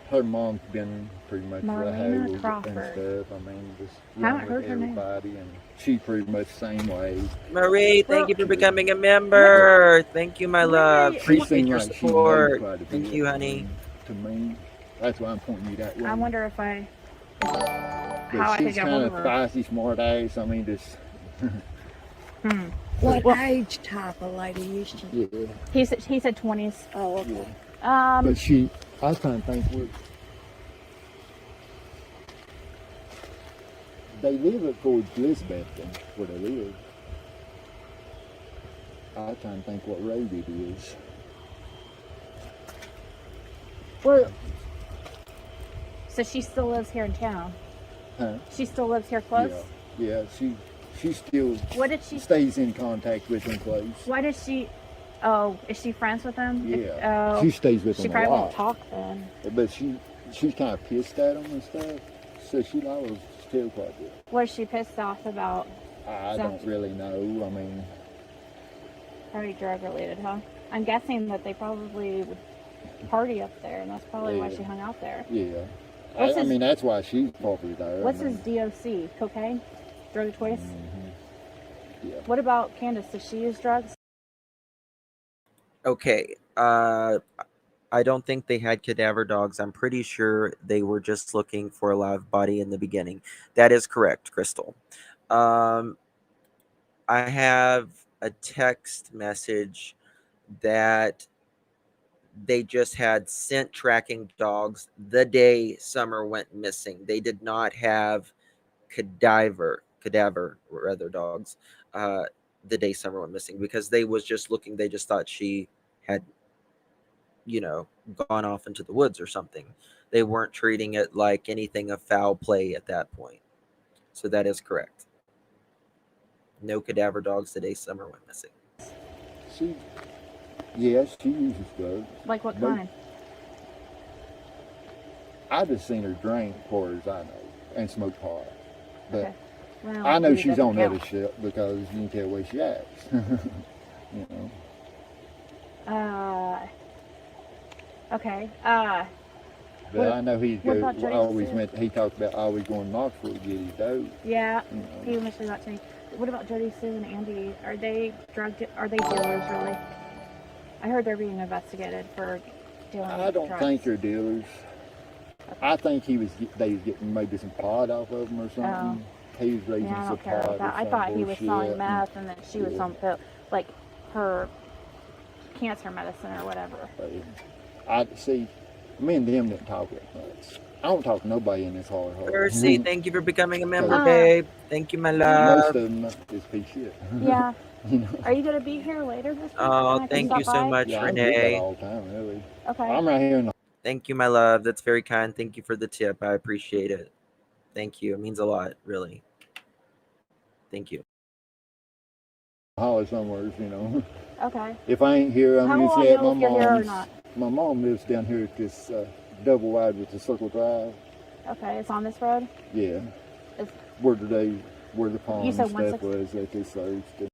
Her mom's been pretty much Marlena and Crawford. stuff. I mean, just Haven't with heard her name. everybody, and she's pretty much the same way. Marie, thank you for becoming a member. Thank you, my love. She Appreciate seemed your like she knows support. quite a bit. Thank you, honey. To me, that's why I'm pointing you that way. I wonder if how I could she's get kind hold of of her. feisty, smart ass. I mean, just What age type of lady is she? yeah. He said 20s. Oh, okay. But I was trying to think what. They live at Fort Elizabeth, where they live. I was trying to think what road it is. Well, so she still lives here in town. Huh? She still lives here close. Yeah, she still What did she? stays in contact with them close. Why does she? Oh, is she friends with them? Yeah, Oh, she stays with she them a probably lot. won't talk then. But she's kind of pissed at them and stuff. So she always still quite good. Was she pissed off about? I don't really know. I mean, Probably drug related, huh? I'm guessing that they probably would party up there, and that's probably why she hung out there. yeah. What's I his- mean, that's why she's probably there. What's his DOC? Cocaine? Drug of choice? Yeah. What about Candace? Does she use drugs? Okay. I don't think they had cadaver dogs. I'm pretty sure they were just looking for a live body in the beginning. That is correct, Crystal. I have a text message that they just had scent tracking dogs the day Summer went missing. They did not have cadaver rather dogs the day Summer went missing because they was just looking. They just thought she had gone off into the woods or something. They weren't treating it like anything of foul play at that point. So that is correct. No cadaver dogs the day Summer went missing. She uses drugs. Like what But- kind? I just seen her drink, as far as I know, and smoke pot. But Okay. Well, I know maybe she's doesn't on other count. shit because you can tell the way she acts. Okay. But What- I know he what about Jody always Sue? went. He talked about always going to Knoxville to get his dope. Yeah, You know. he mentioned that to me. What about Jody Sue and Andy? Are they are they dealers really? I heard they're being investigated for dealing I with don't drugs. think they're dealers. I think they was getting maybe some pot off of them or something. He was raising Yeah, I some don't care pot about or that. I some thought he was bullshit, selling and- meth and that she was Yeah. some pill, like her cancer medicine or whatever. I see. Me and them didn't talk that much. I don't talk to nobody in this hard. Percy, thank you for becoming a member, Uh, babe. Thank you, my Most love. of them is piece shit. Yeah. You know? Are you gonna be here later this week? Oh, Can I thank stop you so by? much, Yeah, I do that Renee. all the time, really. Okay. I'm right here in the Thank you, my love. That's very kind. Thank you for the tip. I appreciate it. Thank you. It means a lot, really. Thank you. holler somewhere, Okay. If I ain't here, I'm How will I usually at know my if you're here or mom's. not? My mom lives down here at this double wide with the circle drive. Okay, it's on this road. Yeah. It's- Where the pond said and stuff 160? was that they searched.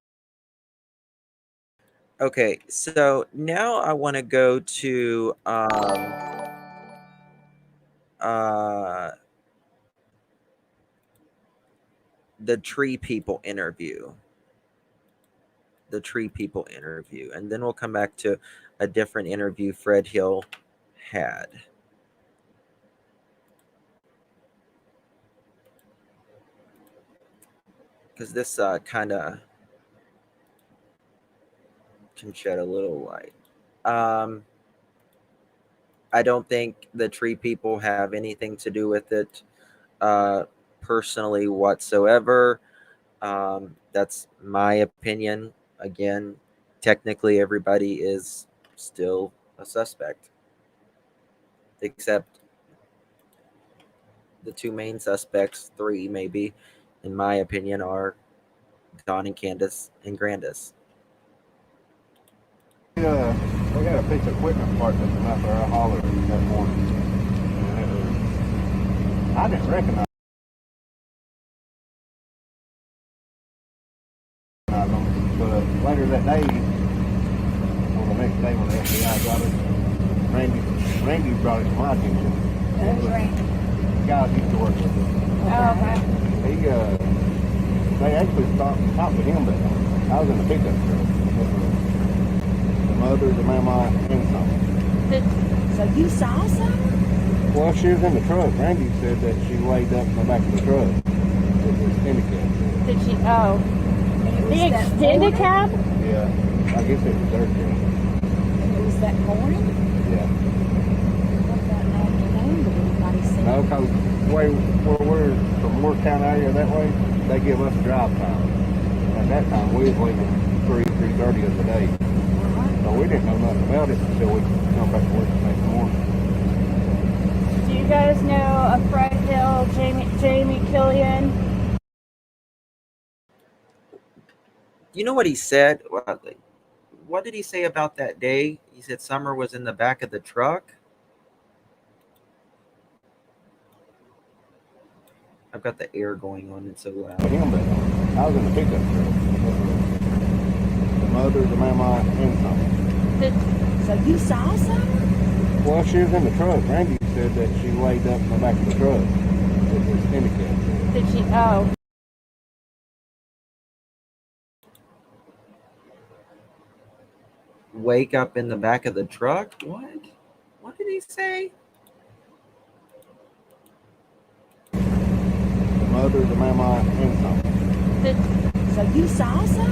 Okay, so now I want to go to the tree people interview. And then we'll come back to a different interview Fred Hill had. Because this kind of can shed a little light. I don't think the tree people have anything to do with it personally whatsoever. That's my opinion. Again, technically everybody is still a suspect, except the two main suspects, three maybe, in my opinion, are Don and Candace and Grandis. We had a piece of equipment part that came out there. I hollered that morning. And I didn't recognize them, but later that day, or the next day when the FBI got it, Randy brought it to my attention. Who's Randy? The guy I used to work with. Oh, okay. They actually talked to him, but I was in the pickup truck. The mother, the mama, and son. So you saw some? Well, she was in the truck. Randy said that she laid up in the back of the truck with his handicap. Did she? Oh. And it The was that extended morning? cab? Yeah, I guess it was their truck. And it was that morning? Yeah. What about an afternoon? Did anybody see No, it? because where we're from Worth County area that way, they give us drive time. At that time, we was leaving 3:30 of the day. So we didn't know nothing about it until we come back to work the next morning. Do you guys know of Fred Hill, Jamie Killian? You know what he said? What did he say about that day? He said Summer was in the back of the truck. I've got the air going on. It's so loud. Him, but I was in the pickup truck. The mother, the mama, and son. So you saw some? Well, she was in the truck. Randy said that she laid up in the back of the truck with his handicap. Did she? Oh. Wake up in the back of the truck? What? What did he say? The mother, the mama, and son. So you saw some?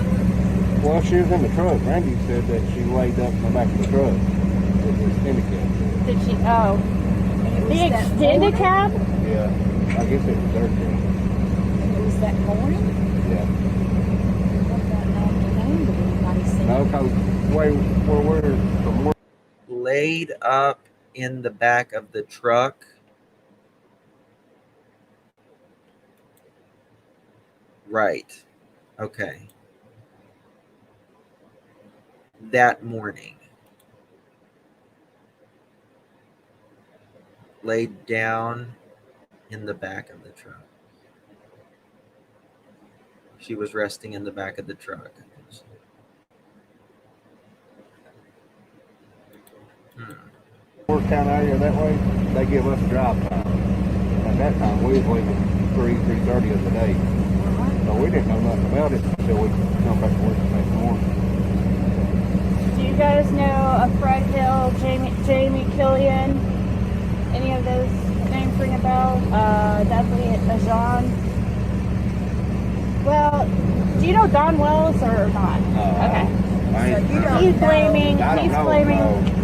Well, she was in the truck. Randy said that she laid up in the back of the truck with his handicap. Did she? Oh. And it was The that extended morning? cab? Yeah, I guess it was their truck. And it was that morning? Yeah. What about an afternoon? Did anybody see No, it? because where we're from work. Laid up in the back of the truck. Right. Okay. That morning. Laid down in the back of the truck. She was resting in the back of the truck. Work County area that way, they give us drive time. At that time, we was leaving 3:30 of the day. So we didn't know nothing about it until we come back to work the next morning. Do you guys know of Fred Hill, Jamie Killian? Any of those names ring a bell? Definitely a Jean. Well, do you know Don Wells or not? Okay. So you don't He's know. blaming. I don't He's know, blaming. no.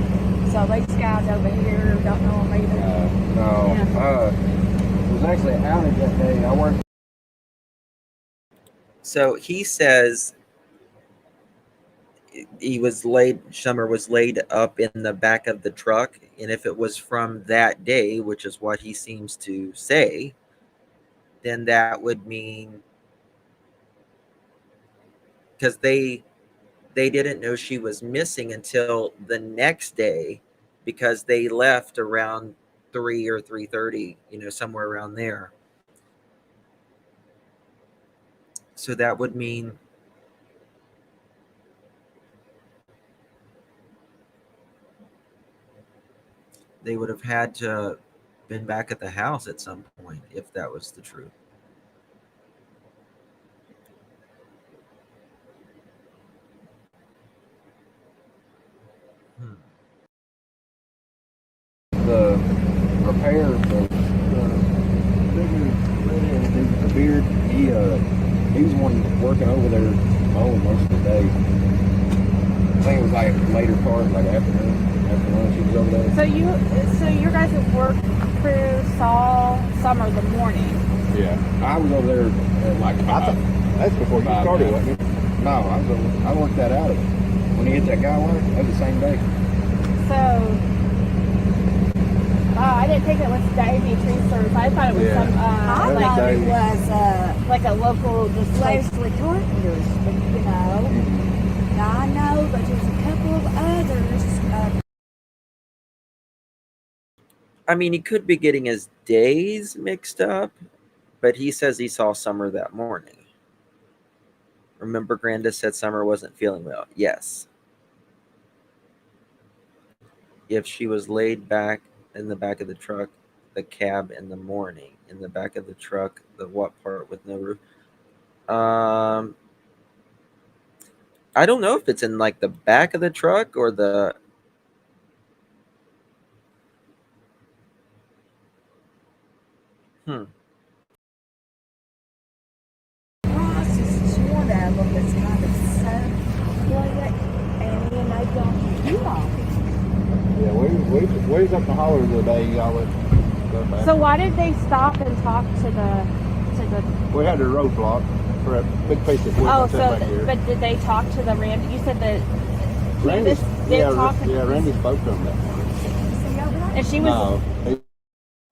So these guys over here don't know them either. No, it was actually an outage that day. I worked. So he says Summer was laid up in the back of the truck. And if it was from that day, which is what he seems to say, then that would mean, because they didn't know she was missing until the next day, because they left around 3 or 3:30, somewhere around there. So that would mean they would have had to been back at the house at some point, if that was the truth. The repair, the beard, he was the one working over there mowing most of the day. I think it was like later part, like afternoon, after lunch, he was over there. So your guys' work crew saw Summer the morning. Yeah, I was over there at like that's before you started, wasn't it? No, I worked that out. When he hit that guy with it, that was the same day. So I didn't think it was Davey Tree Service. I thought it was some I thought it was like a local just Leslie Carpenter's, but you know, I know, but there's a couple of others. I mean, he could be getting his days mixed up, but he says he saw Summer that morning. Remember, Candace said Summer wasn't feeling well. Yes. If she was laid back in the back of the truck, the cab in the morning, in the back of the truck, the what part with no roof? I don't know if it's in like the back of the truck or the. Process is one of them that's kind of circular, and then they don't do all. Yeah, we was up the holler the day y'all let go back. So why did they stop and talk to the? We had a roadblock for a big piece of wood. Oh, back here. but did they talk to the Randy? You said that Randy, did talk. Randy spoke to him that morning. And she was No, he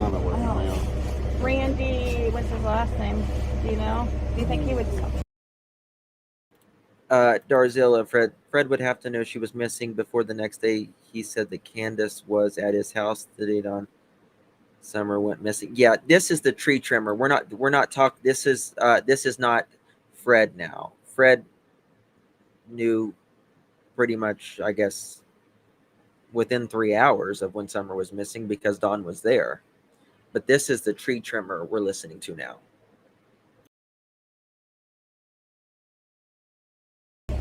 I don't know where he went. Randy. What's his last name? Do you know? Do you think he would? Darzilla, Fred would have to know she was missing before the next day. He said that Candace was at his house the day on Summer went missing. Yeah, this is the tree trimmer. We're not talking. This is not Fred now. Fred knew pretty much, I guess, within 3 hours of when Summer was missing because Dawn was there. But this is the tree trimmer we're listening to now.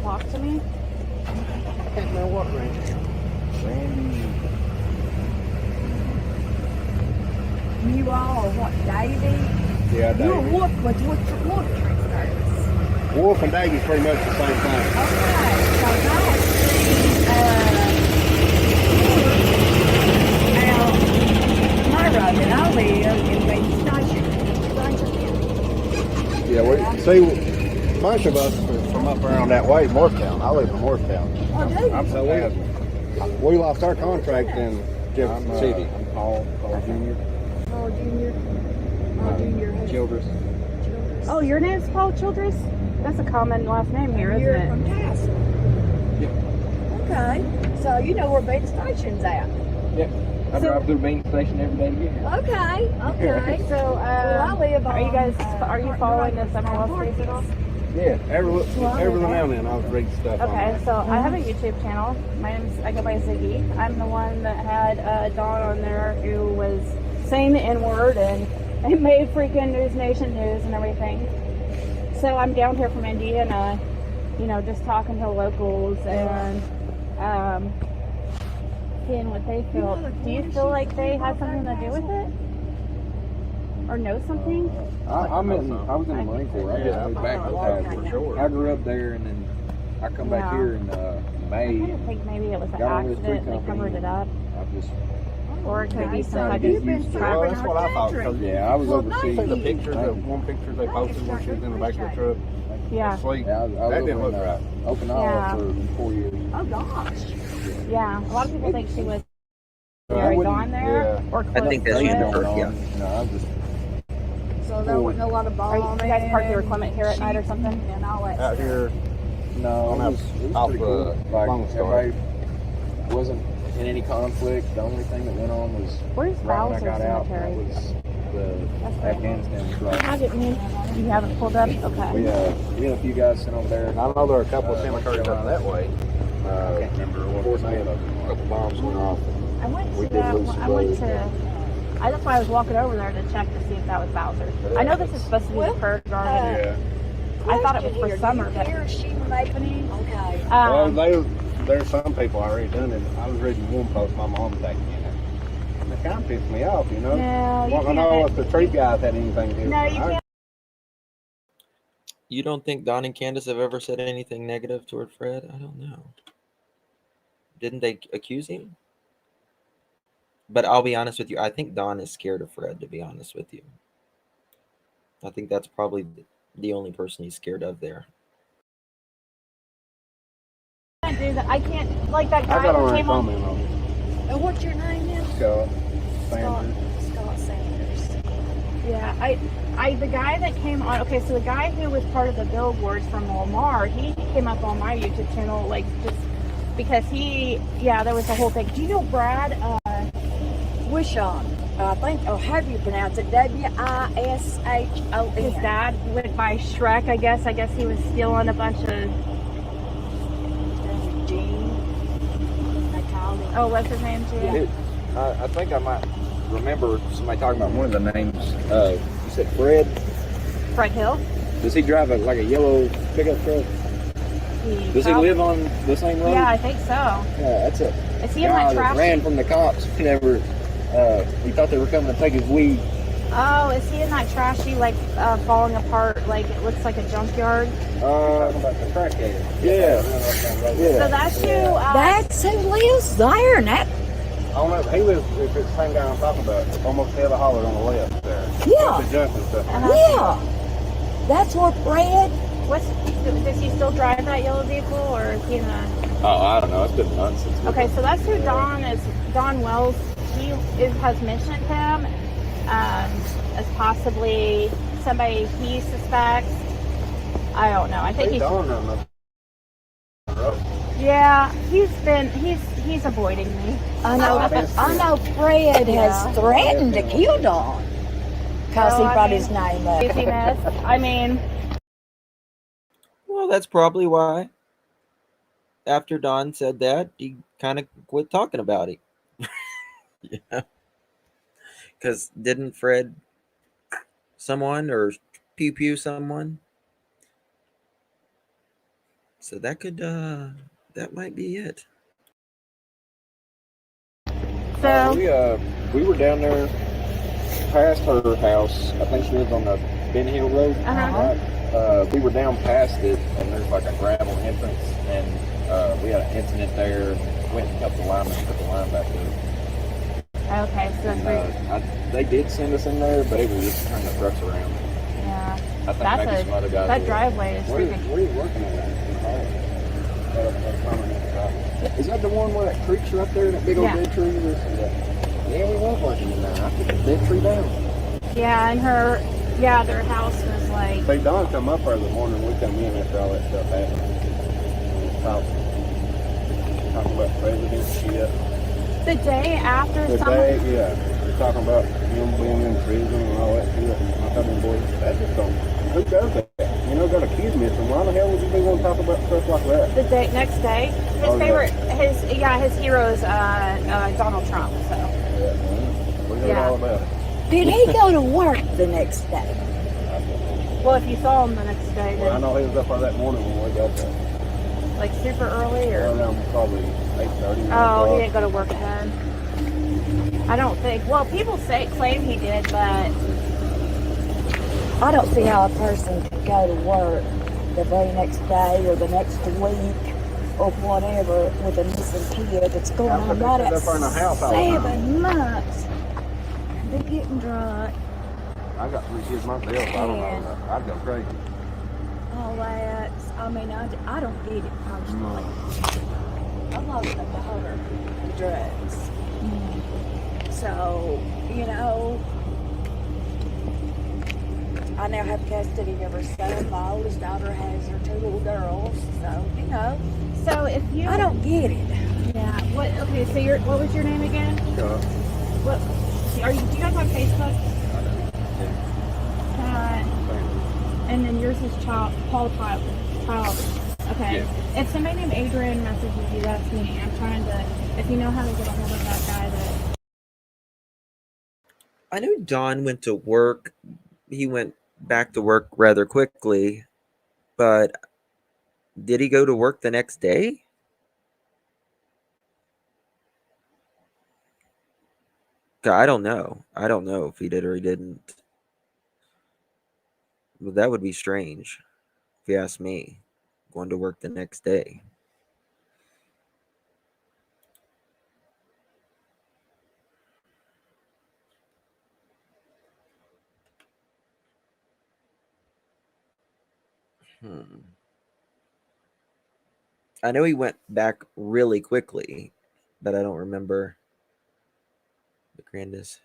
Talk to me. Can't remember what Randy. You all, what, Davey? Yeah, You were Davey. what tree service? Wolf and Davy's pretty much the same thing. Okay, so now, my road that I live in Main Station, Yeah, we see a bunch of us are from up around that way, Morristown. I live in Morristown. Oh, do you? So we lost our contract in Jefferson City. I'm Paul Jr. Paul Jr. Paul Jr. Childress. Oh, your name's Paul Childress? That's a common last name here, You're isn't from it? Castle. Okay, so you know where Main Station's at. Yeah. I drive through Main Station every day to get here. Okay. So, Well, I live are you on, guys? Are you following the Summer Wall Marcus. space at all? Yeah, every now and then I was reading stuff on Okay, that. so I have a YouTube channel. I go by Ziggy. I'm the one that had Dawn on there who was saying the N-word and it made freaking News Nation news and everything. So I'm down here from Indiana, just talking to locals and seeing what they feel. Do you feel like they had something to do with it? Or know something? I was in the Marine Corps. I just moved back to Cadaver. Sure. I grew up there, and then I come back Yeah. here in I May. kind of think maybe it was an Got on with this tree accident. They covered company. it up. I just Or it could be So some type you've of been Well, that's what I thought. Because yeah, I was Well, overseas. see the pictures, that one picture they posted when she was in the back of the truck yeah. asleep. Yeah, I was That didn't over look in right. Okinawa Yeah. for 4 years. Oh gosh. Yeah, a lot of people think she was I married wouldn't- on there or close I think that's to even it. her. Yeah. No, I just So there wasn't a lot of Are you bombing. guys park your equipment here at night or something? And all that Out stuff. here, no. On It was off pretty the cool. Like Lone Star. everybody wasn't in any conflict. The only thing that went on was Where's right when I Bowser got out. That Cemetery? was the That's right. Afghanistan was right. You haven't pulled up? We Okay. we had a few guys sent over there. and I know there are a couple of cemeteries out that way. I can't remember what Of course, they had a couple bombs went off. I went We to did that lose one. some I went blood. to. I That's why I was walking over there to check to see if that was Bowser. I know this is supposed to be the prayer garden. I thought it was for summer. Do you hear she making? Okay. Well, there's some people already done it. I was reading one post my mom taking in it. And it kind of pissed me off, you know? No, you Well, I can't. know if the tree guys had anything to do with No, it. you can't. You don't think Don and Candace have ever said anything negative toward Fred? I don't know. Didn't they accuse him? But I'll be honest with you. I think Don is scared of Fred, to be honest with you. I think that's probably the only person he's scared of there. I can't do that. I can't, like that I guy got who on came on. comment on it. What's your name now? Scott Sanders. Scott Sanders. Yeah, the guy that came on, okay, so the guy who was part of the billboards from Lamar, he came up on my YouTube channel, like, just because there was a whole thing. Do you know Brad? Wishon. I think, how do you pronounce it? Wishon. His dad went by Shrek, I guess. I guess he was stealing a bunch of... Gene. They called him. Oh, what's his name, Gene? I think I might remember somebody talking about one of the names. You said Fred. Fred Hill? Does he drive like a yellow pickup truck? Does he live on the same road? Yeah, I think so. Yeah, that's it. Is he in that trash? Ran from the cops whenever he thought they were coming to take his weed. Oh, is he in that trashy, like, falling apart, like, it looks like a junkyard? Talking about the crackhead. Yeah. So that's who... That's who lives there, and that... I don't know. He lives, if it's the same guy I'm talking about, almost head of holler on the left there. Yeah. With the junk and stuff. Yeah. That's where Fred... Does he still drive that yellow vehicle, or is he in a... Oh, I don't know. It's been months since. Okay, so that's who Don is. Don Wells, has mentioned him as possibly somebody he suspects. I don't know. I think he's... Don on the Yeah, he's avoiding me. I know Fred has threatened to kill Don. Because he brought his name up. Craziness. I mean... Well, that's probably why. After Don said that, he kind of quit talking about it. Yeah. Because didn't Fred someone or pew someone? So that could, that might be it. So... we were down there past her house. I think she lives on the Ben Hill Road. Uh-huh. Right? We were down past it, and there's like a gravel entrance, and we had an incident there. Went and helped the lineman put the line back up. Okay, so And, they did send us in there, but it was just turning the trucks around. yeah, I think maybe some other guys. that driveway is freaking... Where are you working at? Is that the one where that creek's right there, that big old dead tree? Yeah, we was working in there. I took the dead tree down. Yeah, and their house was like... Hey, Don come up early morning. We come in after all that stuff happened. Talking about president shit. The day after The day, we're talking about him being in prison and all that shit. I thought, boy, that just don't... Who does that? You know, got a kid missing. Why the hell would you be want to talk about stuff like that? The next day, his hero is Donald Trump. So We know all about it. Did he go to work the next day? well, if you saw him the next day, Well, I then, know he was up there that morning when we got there. like super early, or Around probably 8:30. oh, he didn't go to work then. I don't think. Well, people claim he did, but I don't see how a person could go to work the very next day or the next week or whatever with a missing kid that's going on right at Up in the house all the time. 7 months. They're getting drunk. I got 3 kids myself. I don't know. I'd go crazy. All that. I mean, I don't get it personally. I love the daughter of drugs. So, you know, I now have custody of her son. My oldest daughter has her 2 little girls. So, you know. so if you, I don't get it. Yeah. What? Okay. So what was your name again? Sure. What? Do you guys have Facebook? And then yours is Paul Child. Okay. Yeah. If somebody named Adrian messages you, that's me. I'm trying to. If you know how to get a hold of that guy, I know Don went to work. He went back to work rather quickly, but did he go to work the next day? I don't know. I don't know if he did or he didn't. But that would be strange, if you ask me, going to work the next day. I know he went back really quickly, but I don't remember the Candace.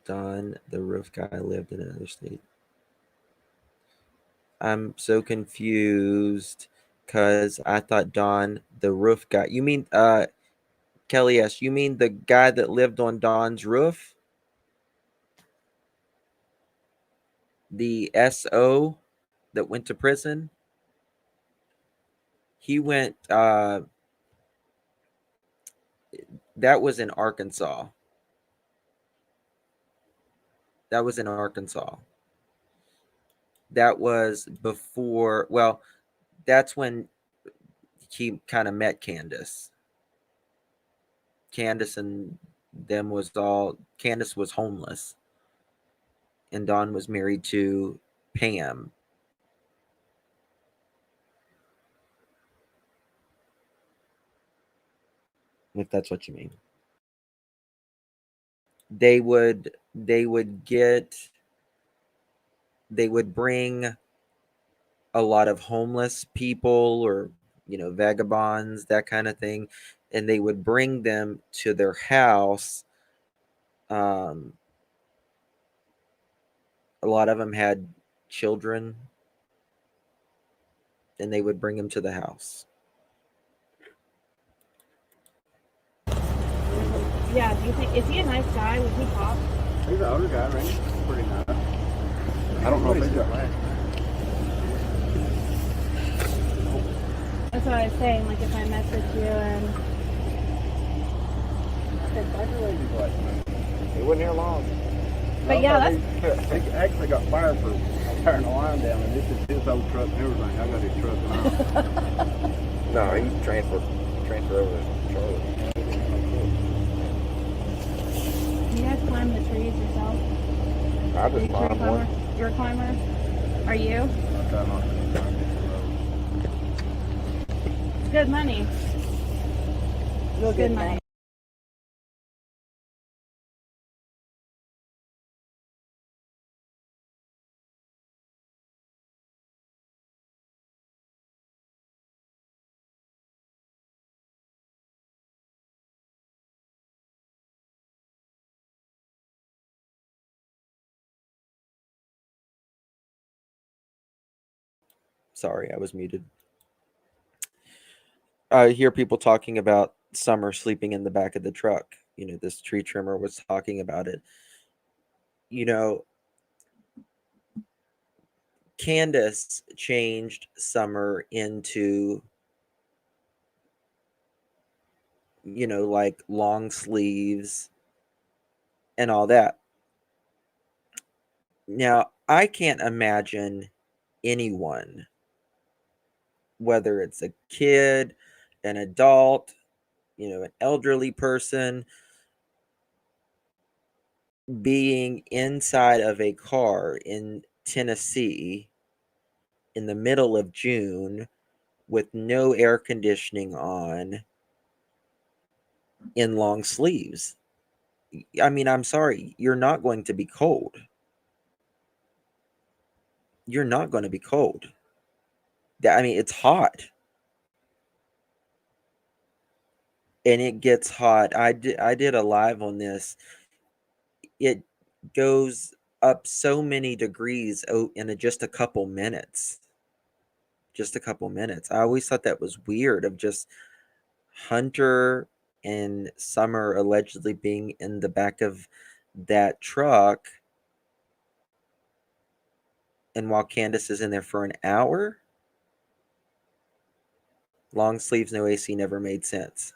Don, the roof guy, lived in another state. I'm so confused because I thought Don, the roof guy. You mean Kelly S. You mean the guy that lived on Don's roof? The SO that went to prison? He went that was in Arkansas. That was in Arkansas. That was before, well, that's when he kind of met Candace. Candace and them was all, Candace was homeless. And Don was married to Pam. If that's what you mean. They would bring a lot of homeless people or, you know, vagabonds, that kind of thing, and they would bring them to their house. A lot of them had children, and they would bring them to the house. Yeah, do you think, is he a nice guy? Would he talk? He's an older guy, right? He's pretty nice. I don't know if he's got last. That's what I was saying, like if I message you and... He wasn't here long. But yeah, He actually got fired for tearing the line down, and this is his old truck and everything. I got his truck now. No, he transferred over to Charlotte. you guys climb the trees yourself? I Are you just a tree climbed climber? one. You're a climber? Are you? I try not to climb It's good money. It's good money. Sorry, I was muted. I hear people talking about Summer sleeping in the back of the truck. You know, this tree trimmer was talking about it. You know, Candace changed Summer into, you know, like long sleeves and all that. Now, I can't imagine anyone, whether it's a kid, an adult, you know, an elderly person, being inside of a car in Tennessee in the middle of June with no air conditioning on in long sleeves. I mean, I'm sorry, you're not going to be cold. You're not going to be cold. I mean, it's hot. And it gets hot. I did a live on this. It goes up so many degrees in just a couple minutes. Just a couple minutes. I always thought that was weird, of just Hunter and Summer allegedly being in the back of that truck And while Candace is in there for an hour, long sleeves, no AC never made sense.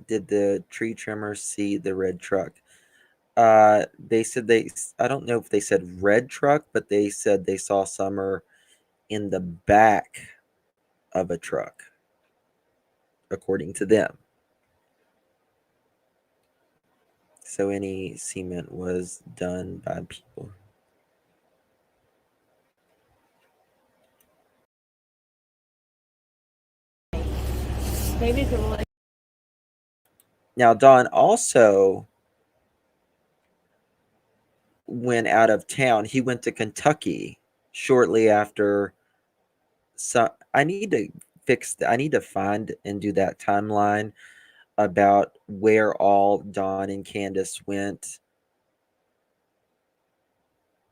Did the tree trimmers see the red truck? They said I don't know if they said red truck, but they said they saw Summer in the back of a truck, according to them. So any cement was done by people. Baby's a really Now, Don also went out of town. He went to Kentucky shortly after. So I need to find and do that timeline about where all Dawn and Candace went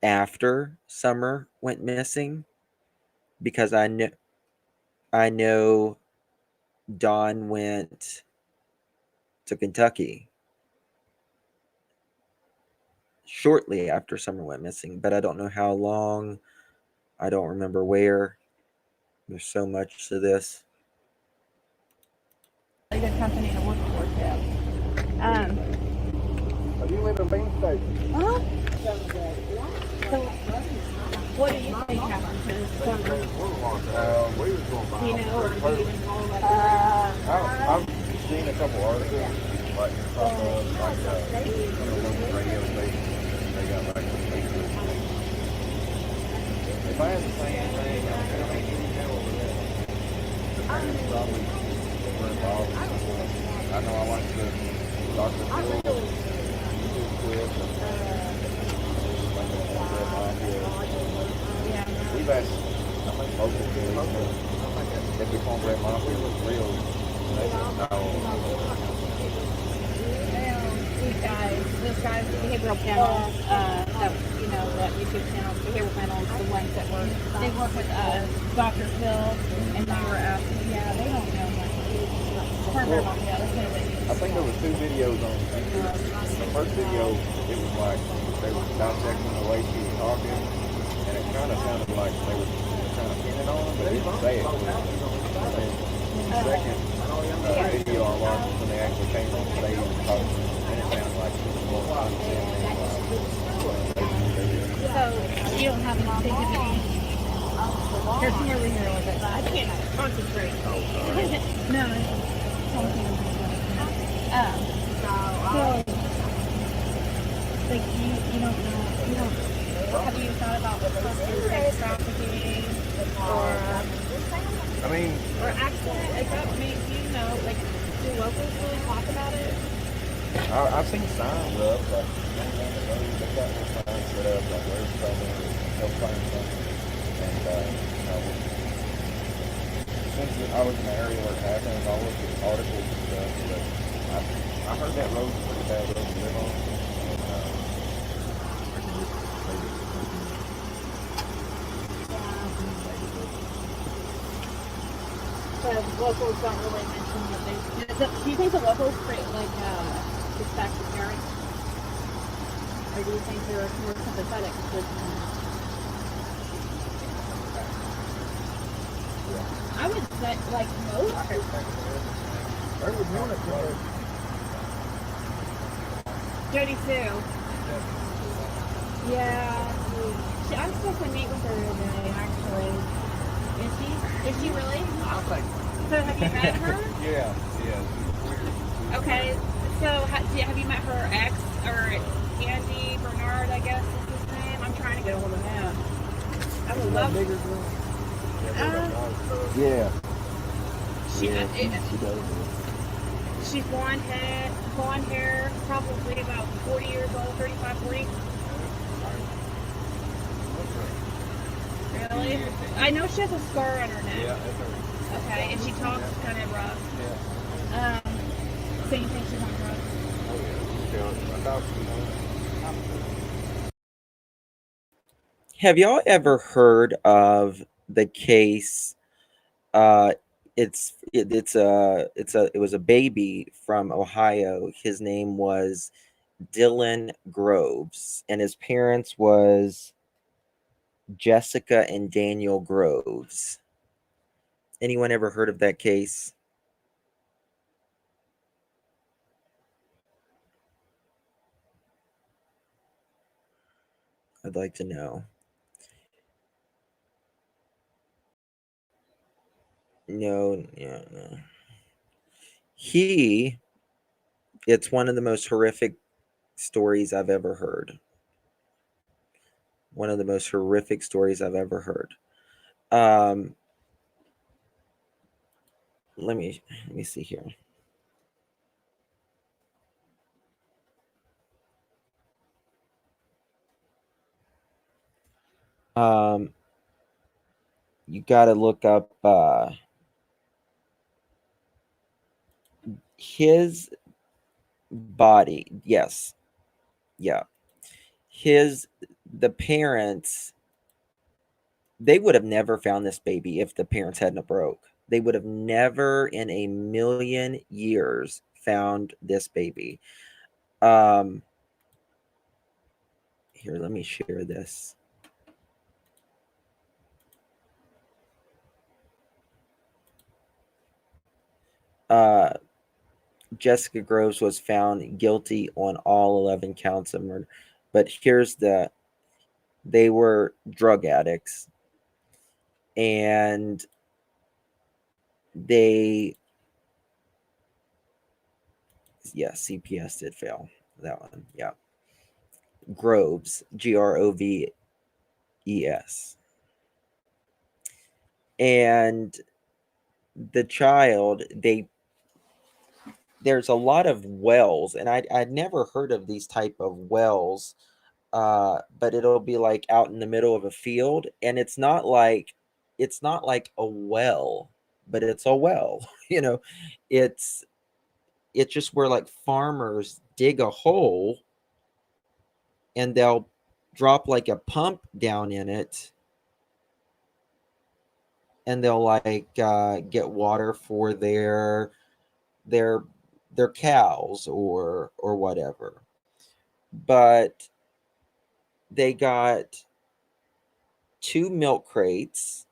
after Summer went missing, because I know Dawn went to Kentucky shortly after Summer went missing, but I don't know how long. I don't remember where. There's so much to this. good company to work for, too. You live in Bean Station. Huh? So, what do you think happened to Summer? We was going by. Do you know, or do you even follow that? I've seen a couple articles, like some of the radio stations. They got like a Facebook page. If I had to say anything, I mean, you can tell over there. The parents probably were involved. I know I like the Dr. Phil, Quiz, and like the Red Line here. We've asked, I think, local police if the Cornbread Mafia was real. They said no. Those guys, behavioral panels, that YouTube channels, behavioral panels, the ones that they work with Dr. Phil, and they were asking, they don't know much. I think there was 2 videos on YouTube. The first video, it was like they were dissecting the way she was talking, and it kind of sounded like they were kind of pinning on, but they didn't say it. And the second video I watched when they actually came on stage and talked, and it sounded like it was more condescending. So, you don't have anything to be. There's some really here with it, but I can't concentrate. No. Like you don't know, have you thought about sex trafficking I mean, or accident? Is that like, do locals really talk about it? I've seen signs up, like, they've got their signs set up, like, where's something, help find something, and, since I was in the area where it happened, I looked at articles and stuff, but I heard that road's a pretty bad road to live on, and, The locals don't really mention what they. Do you think the locals create respect the parents, or do you think they're more sympathetic to? I would say like most. I would want it, Jody Sue. Yeah. I'm supposed to meet with her today, actually. Is she really? I think. So have you met her? Yeah. Okay. So have you met her ex, or Andy Bernard, I guess is his name? I'm trying to get a hold of him. I would love to. Yeah. She does. She's blonde hair, probably about 40 years old, 35, 40. Really? I know she has a scar on her neck. Yeah, that's her. Okay, and she talks kind of rough. Yeah. So you think she's on drugs? Oh, yeah. I thought she knows. Have y'all ever heard of the case? It was a baby from Ohio. His name was Dylan Groves, and his parents was Jessica and Daniel Groves. Anyone ever heard of that case? I'd like to know. No. It's one of the most horrific stories I've ever heard. One of the most horrific stories I've ever heard. Let me see here. You got to look up his body. Yes. Yeah. The parents, they would have never found this baby if the parents hadn't broke. They would have never in a million years found this baby. Here, let me share this. Jessica Groves was found guilty on all 11 counts of murder. But they were drug addicts. And CPS did fail. That one, yeah. Groves, Groves. And the child, there's a lot of wells, and I'd never heard of these type of wells, but it'll be like out in the middle of a field, and it's not like a well, but it's a well. It's just where like farmers dig a hole and they'll drop like a pump down in it, and they'll like get water for their cows or whatever. But they got 2 milk crates,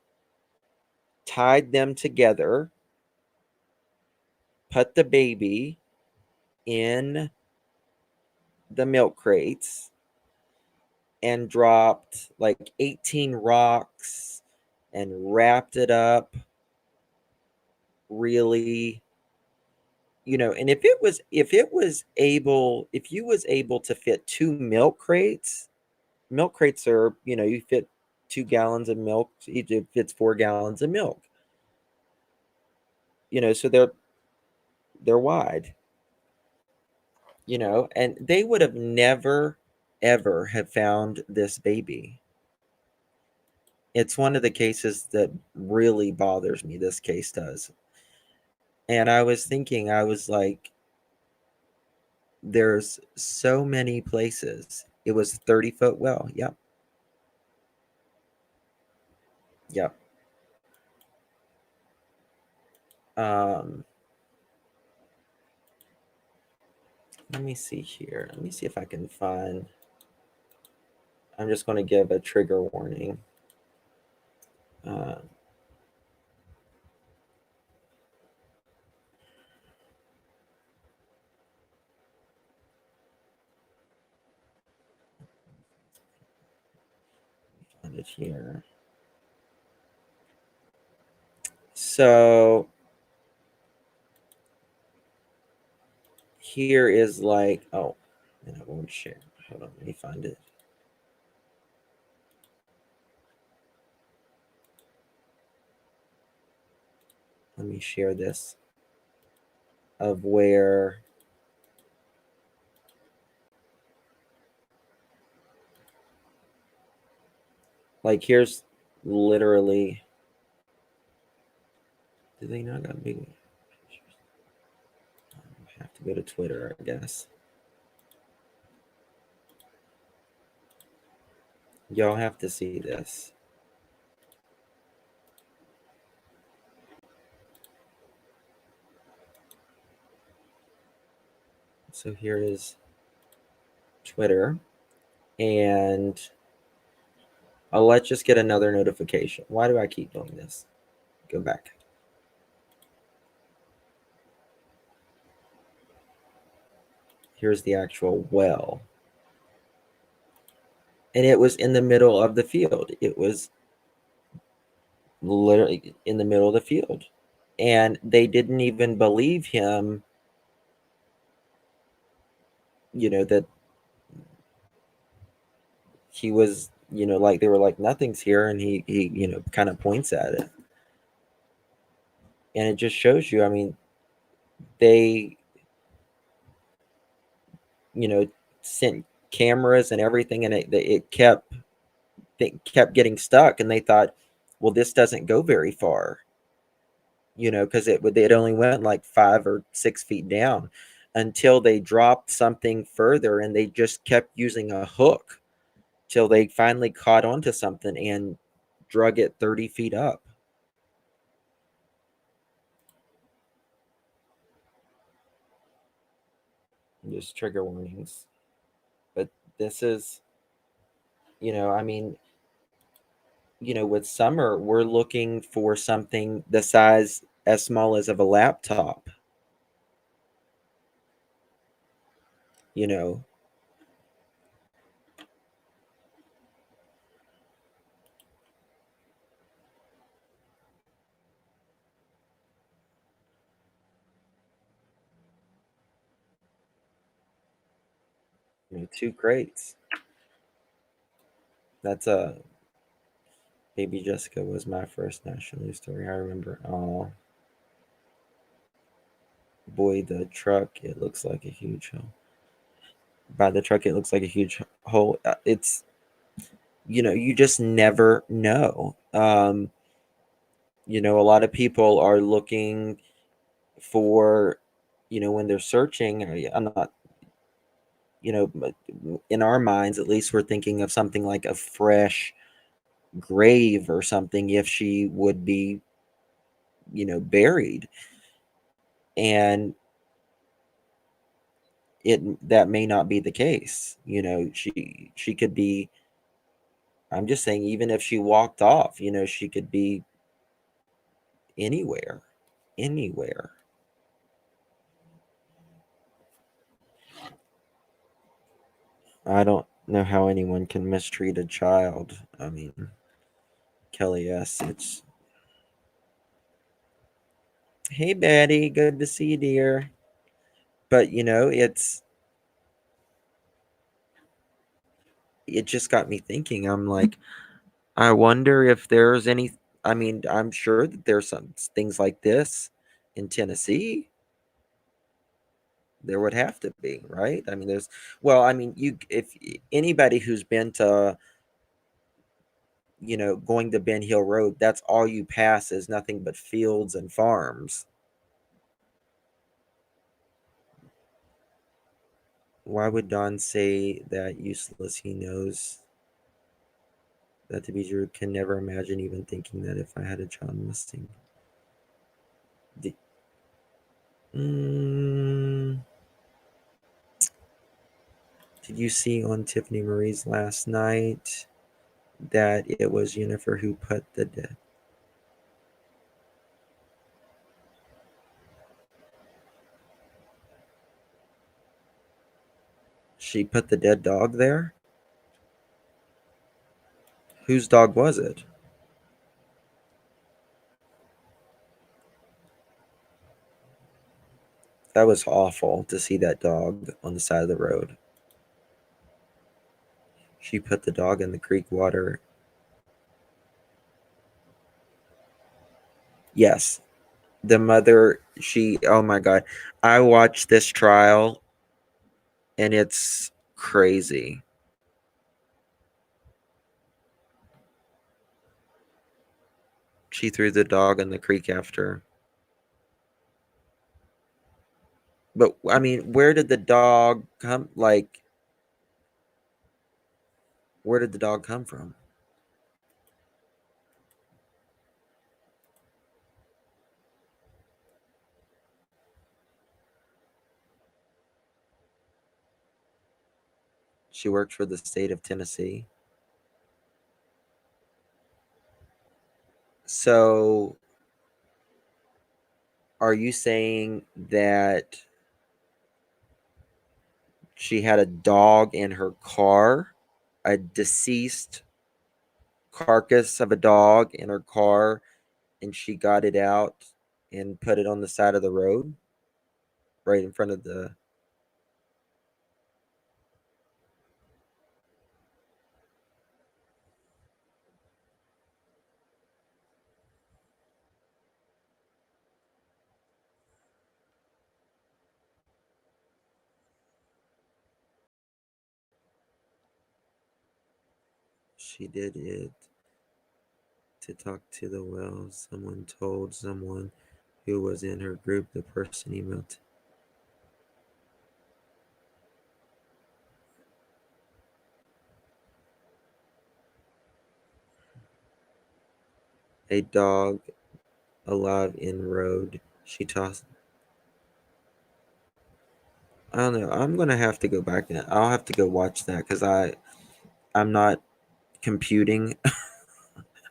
tied them together, put the baby in the milk crates, and dropped like 18 rocks and wrapped it up really, and if you was able to fit 2 milk crates are, you fit 2 gallons of milk, each fits 4 gallons of milk, so they're wide, and they would have never ever have found this baby. It's one of the cases that really bothers me. This case does. And I was thinking, I was like, there's so many places. It was 30-foot well. Yep. Yep. Let me see here. Let me see if I can find. I'm just going to give a trigger warning. Find it here. So here is like, oh, and I won't share. Hold on, let me find it. Let me share this of where like here's literally, do they not got big pictures? I have to go to Twitter, I guess. Y'all have to see this. So here is Twitter, and let's just get another notification. Why do I keep doing this? Go back. Here's the actual well. And it was in the middle of the field. It was literally in the middle of the field. And they didn't even believe him, that he was, like they were like, nothing's here. And he kind of points at it. And it just shows you, I mean, they, sent cameras and everything, and it kept getting stuck. And they thought, well, this doesn't go very far, because it only went like 5 or 6 feet down, until they dropped something further, and they just kept using a hook till they finally caught onto something and drug it 30 feet up. Just trigger warnings. But this is, I mean, with summer, we're looking for something the size as small as of a laptop. Two crates. That's a Baby Jessica was my first national news story. I remember. Oh boy, the truck, it looks like a huge hole. By the truck, it looks like a huge hole. It's, you just never know. A lot of people are looking for, when they're searching. I'm not, in our minds, at least, we're thinking of something like a fresh grave or something, if she would be, buried. And that may not be the case. She could be, I'm just saying, even if she walked off, she could be anywhere. I don't know how anyone can mistreat a child. I mean, Kelly S. It's, hey Betty, good to see you, dear. But it just got me thinking. I'm like, I wonder if there's any, I mean, I'm sure that there's some things like this in Tennessee. There would have to be, right? I mean, if anybody who's been to, going to Ben Hill Road, that's all you pass is nothing but fields and farms. Why would Don say that useless? He knows that to be true. Can never imagine even thinking that if I had a child missing. Did you see on Tiffany Marie's last night that it was Jennifer who put the dead? She put the dead dog there? Whose dog was it? That was awful to see that dog on the side of the road. She put the dog in the creek water. Yes. The mother, oh my God. I watched this trial and it's crazy. She threw the dog in the creek after. But I mean, where did the dog come? Like, where did the dog come from? She worked for the state of Tennessee. So, are you saying that she had a dog in her car, a deceased carcass of a dog in her car, and she got it out and put it on the side of the road, right in front of the... She did it to talk to the well. Someone told someone who was in her group. The person emailed. A dog alive in road. She tossed. I don't know. I'm gonna have to go back and I'll have to go watch that because I'm not computing.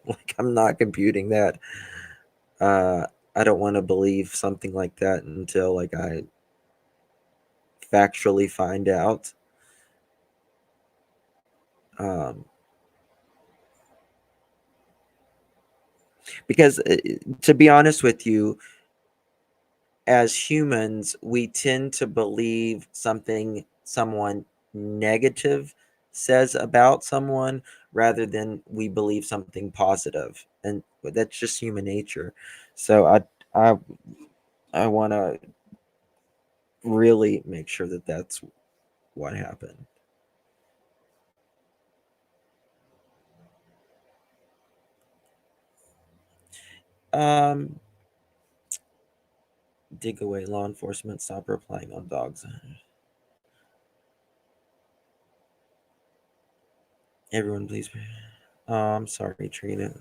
Like, I'm not computing that. I don't want to believe something like that until like I factually find out. Because to be honest with you, as humans, we tend to believe something someone negative says about someone rather than we believe something positive, and that's just human nature. So I want to really make sure that that's what happened. Dig away. Law enforcement, stop replying on dogs. Everyone, please. Oh, I'm sorry, Trina.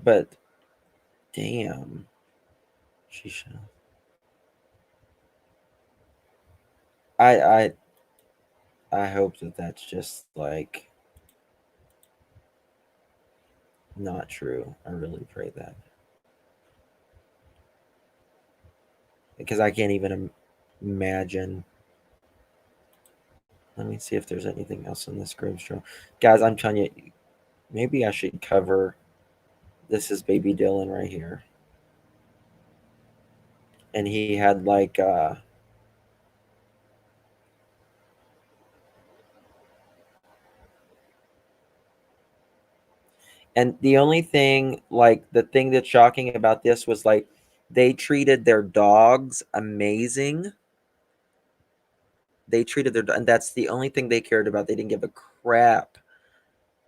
But damn, she should. I hope that that's just like not true. I really pray that, because I can't even imagine. Let me see if there's anything else in this grave show, guys. I'm telling you, maybe I should cover. This is baby Dylan right here, and he had like and the only thing, like the thing that's shocking about this was like they treated their dogs amazing. They treated their, and that's the only thing they cared about. They didn't give a crap.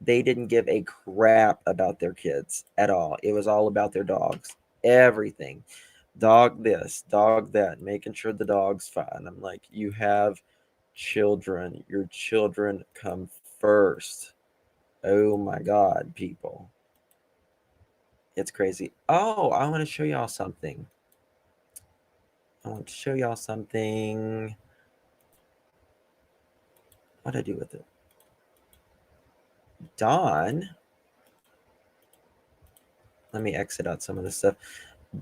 They didn't give a crap about their kids at all. It was all about their dogs. Everything. Dog this, dog that, making sure the dog's fine. I'm like, you have children. Your children come first. Oh my God, people. It's crazy. Oh, I want to show y'all something. What did I do with it? Dawn. Let me exit out some of this stuff.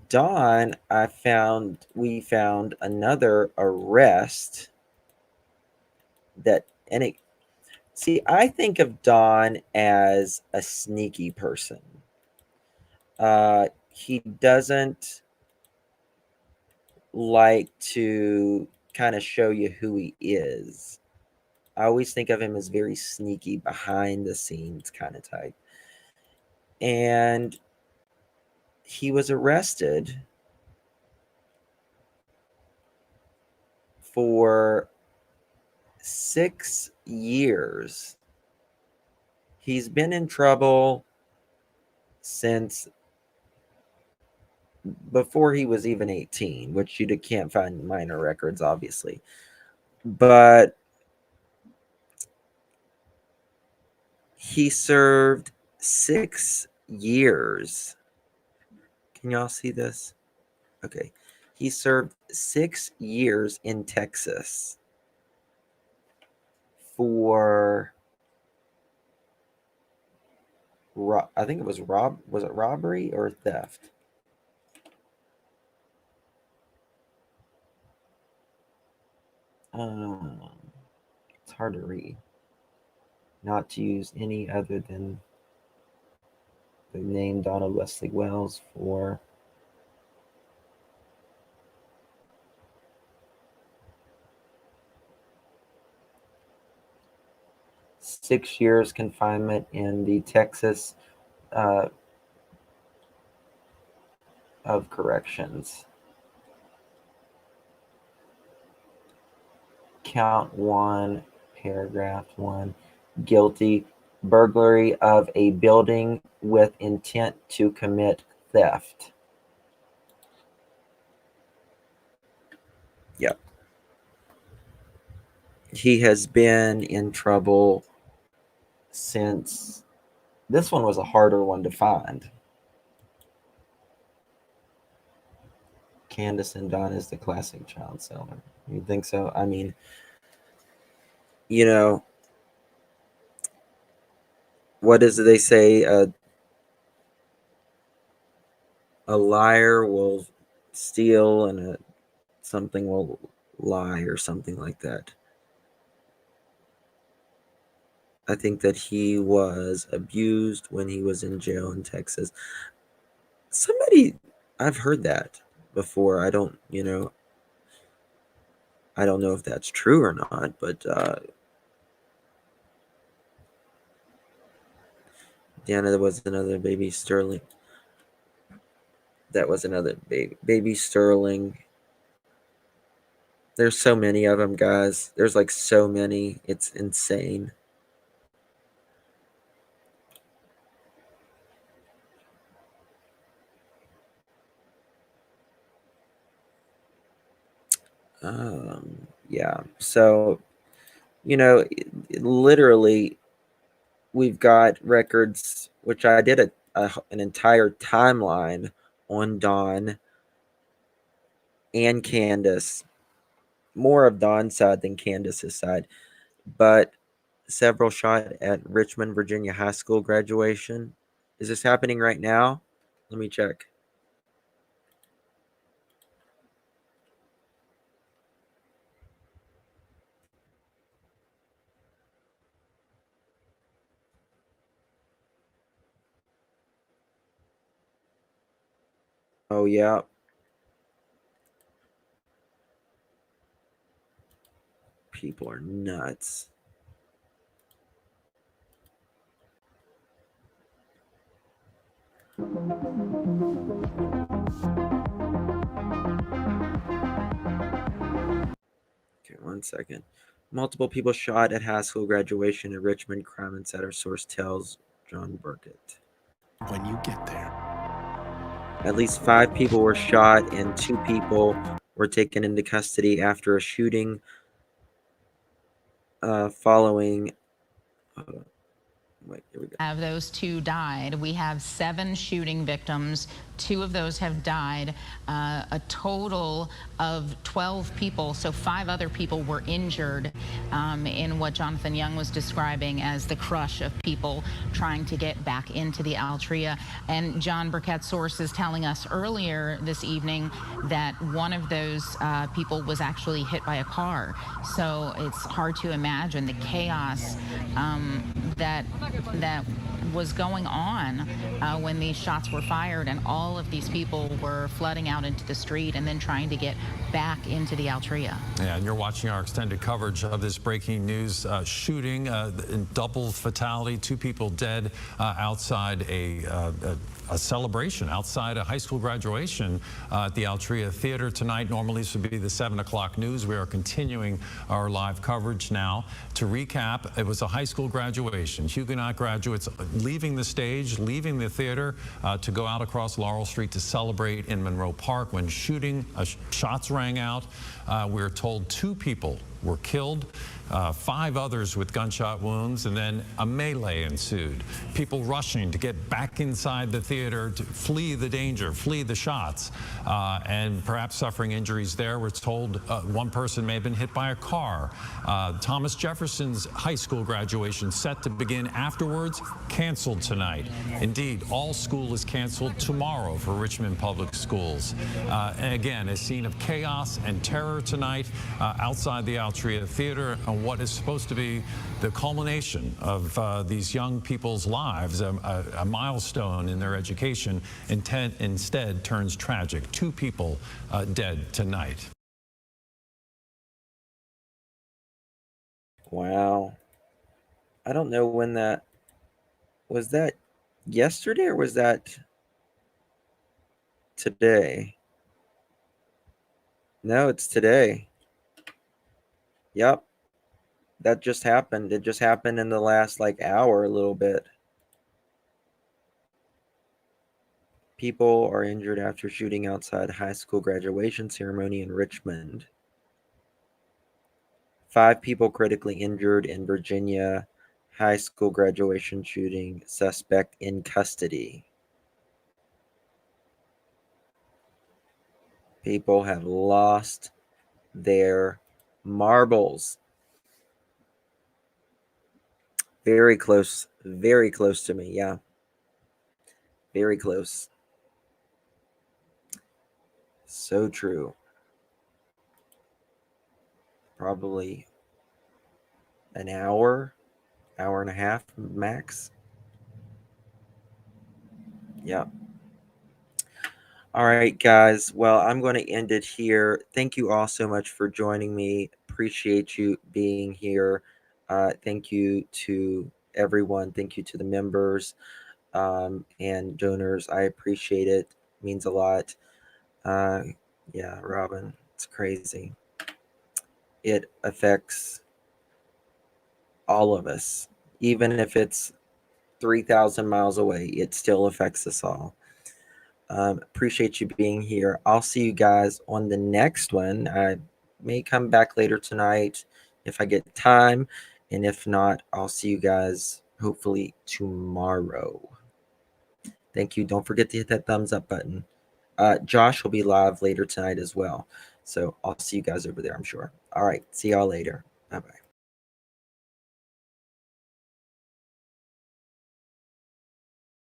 Dawn, we found another arrest that, and it, see, I think of Dawn as a sneaky person. He doesn't like to kind of show you who he is. I always think of him as very sneaky, behind the scenes kind of type. And he was arrested for 6 years. He's been in trouble since before he was even 18, which you can't find minor records, obviously. But he served 6 years. Can y'all see this? Okay. He served 6 years in Texas for, I think it was was it robbery or theft? It's hard to read. Not to use any other than the name Donald Wesley Wells for six years confinement in the Texas of Corrections. Count 1, paragraph 1, guilty, burglary of a building with intent to commit theft. Yep. He has been in trouble since, this one was a harder one to find. Candace and Don is the classic child seller. You think so? I mean, you know, what is it they say? A liar will steal and something will lie or something like that. I think that he was abused when he was in jail in Texas. I've heard that before. I don't know if that's true or not, but Deanna, there was another baby Sterling. That was another baby Sterling. There's so many of them, guys. There's like so many. It's insane. Yeah. So, literally, we've got records, which I did an entire timeline on Dawn and Candace. More of Dawn's side than Candace's side. But several shot at Richmond, Virginia high school graduation. Is this happening right now? Let me check. Oh, yeah. People are nuts. Okay, 1 second. Multiple people shot at high school graduation at Richmond. Crime Insider source tells John Burkett. When you get there. At least 5 people were shot and 2 people were taken into custody after a shooting following... Wait, here we go. Of those 2 died. We have 7 shooting victims. 2 of those have died. A total of 12 people, so 5 other people were injured in what Jonathan Young was describing as the crush of people trying to get back into the Altria. And John Burkett's source is telling us earlier this evening that one of those people was actually hit by a car. So it's hard to imagine the chaos that was going on when these shots were fired, and all of these people were flooding out into the street and then trying to get back into the Altria. Yeah, and you're watching our extended coverage of this breaking news shooting, double fatality, 2 people dead outside a celebration, outside a high school graduation at the Altria Theater tonight. Normally this would be the 7 o'clock news. We are continuing our live coverage now. To recap, it was a high school graduation. Huguenot graduates leaving the stage, leaving the theater to go out across Laurel Street to celebrate in Monroe Park when shots rang out. We're told 2 people were killed. 5 others with gunshot wounds, and then a melee ensued. People rushing to get back inside the theater to flee the danger, flee the shots, and perhaps suffering injuries there. We're told one person may have been hit by a car. Thomas Jefferson's high school graduation set to begin afterwards, canceled tonight. Indeed, all school is canceled tomorrow for Richmond Public Schools. And again, a scene of chaos and terror tonight outside the Altria Theater on what is supposed to be the culmination of these young people's lives, a milestone in their education, instead turns tragic. 2 people dead tonight. Wow. I don't know when that was. That yesterday or was that today? No, it's today. Yep. That just happened. It just happened in the last hour, a little bit. People are injured after shooting outside high school graduation ceremony in Richmond. 5 people critically injured in Virginia high school graduation shooting. Suspect in custody. People have lost their marbles. Very close to me. Yeah. Very close. So true. Probably an hour and a half max. Yeah. All right, guys. Well, I'm going to end it here. Thank you all so much for joining me. Appreciate you being here. Thank you to everyone. Thank you to the members and donors. I appreciate it. It means a lot. Yeah, Robin, it's crazy. It affects all of us. Even if it's 3,000 miles away, it still affects us all. Appreciate you being here. I'll see you guys on the next one. I may come back later tonight if I get time. And if not, I'll see you guys hopefully tomorrow. Thank you. Don't forget to hit that thumbs up button. Josh will be live later tonight as well. So I'll see you guys over there, I'm sure. All right. See y'all later. Bye-bye.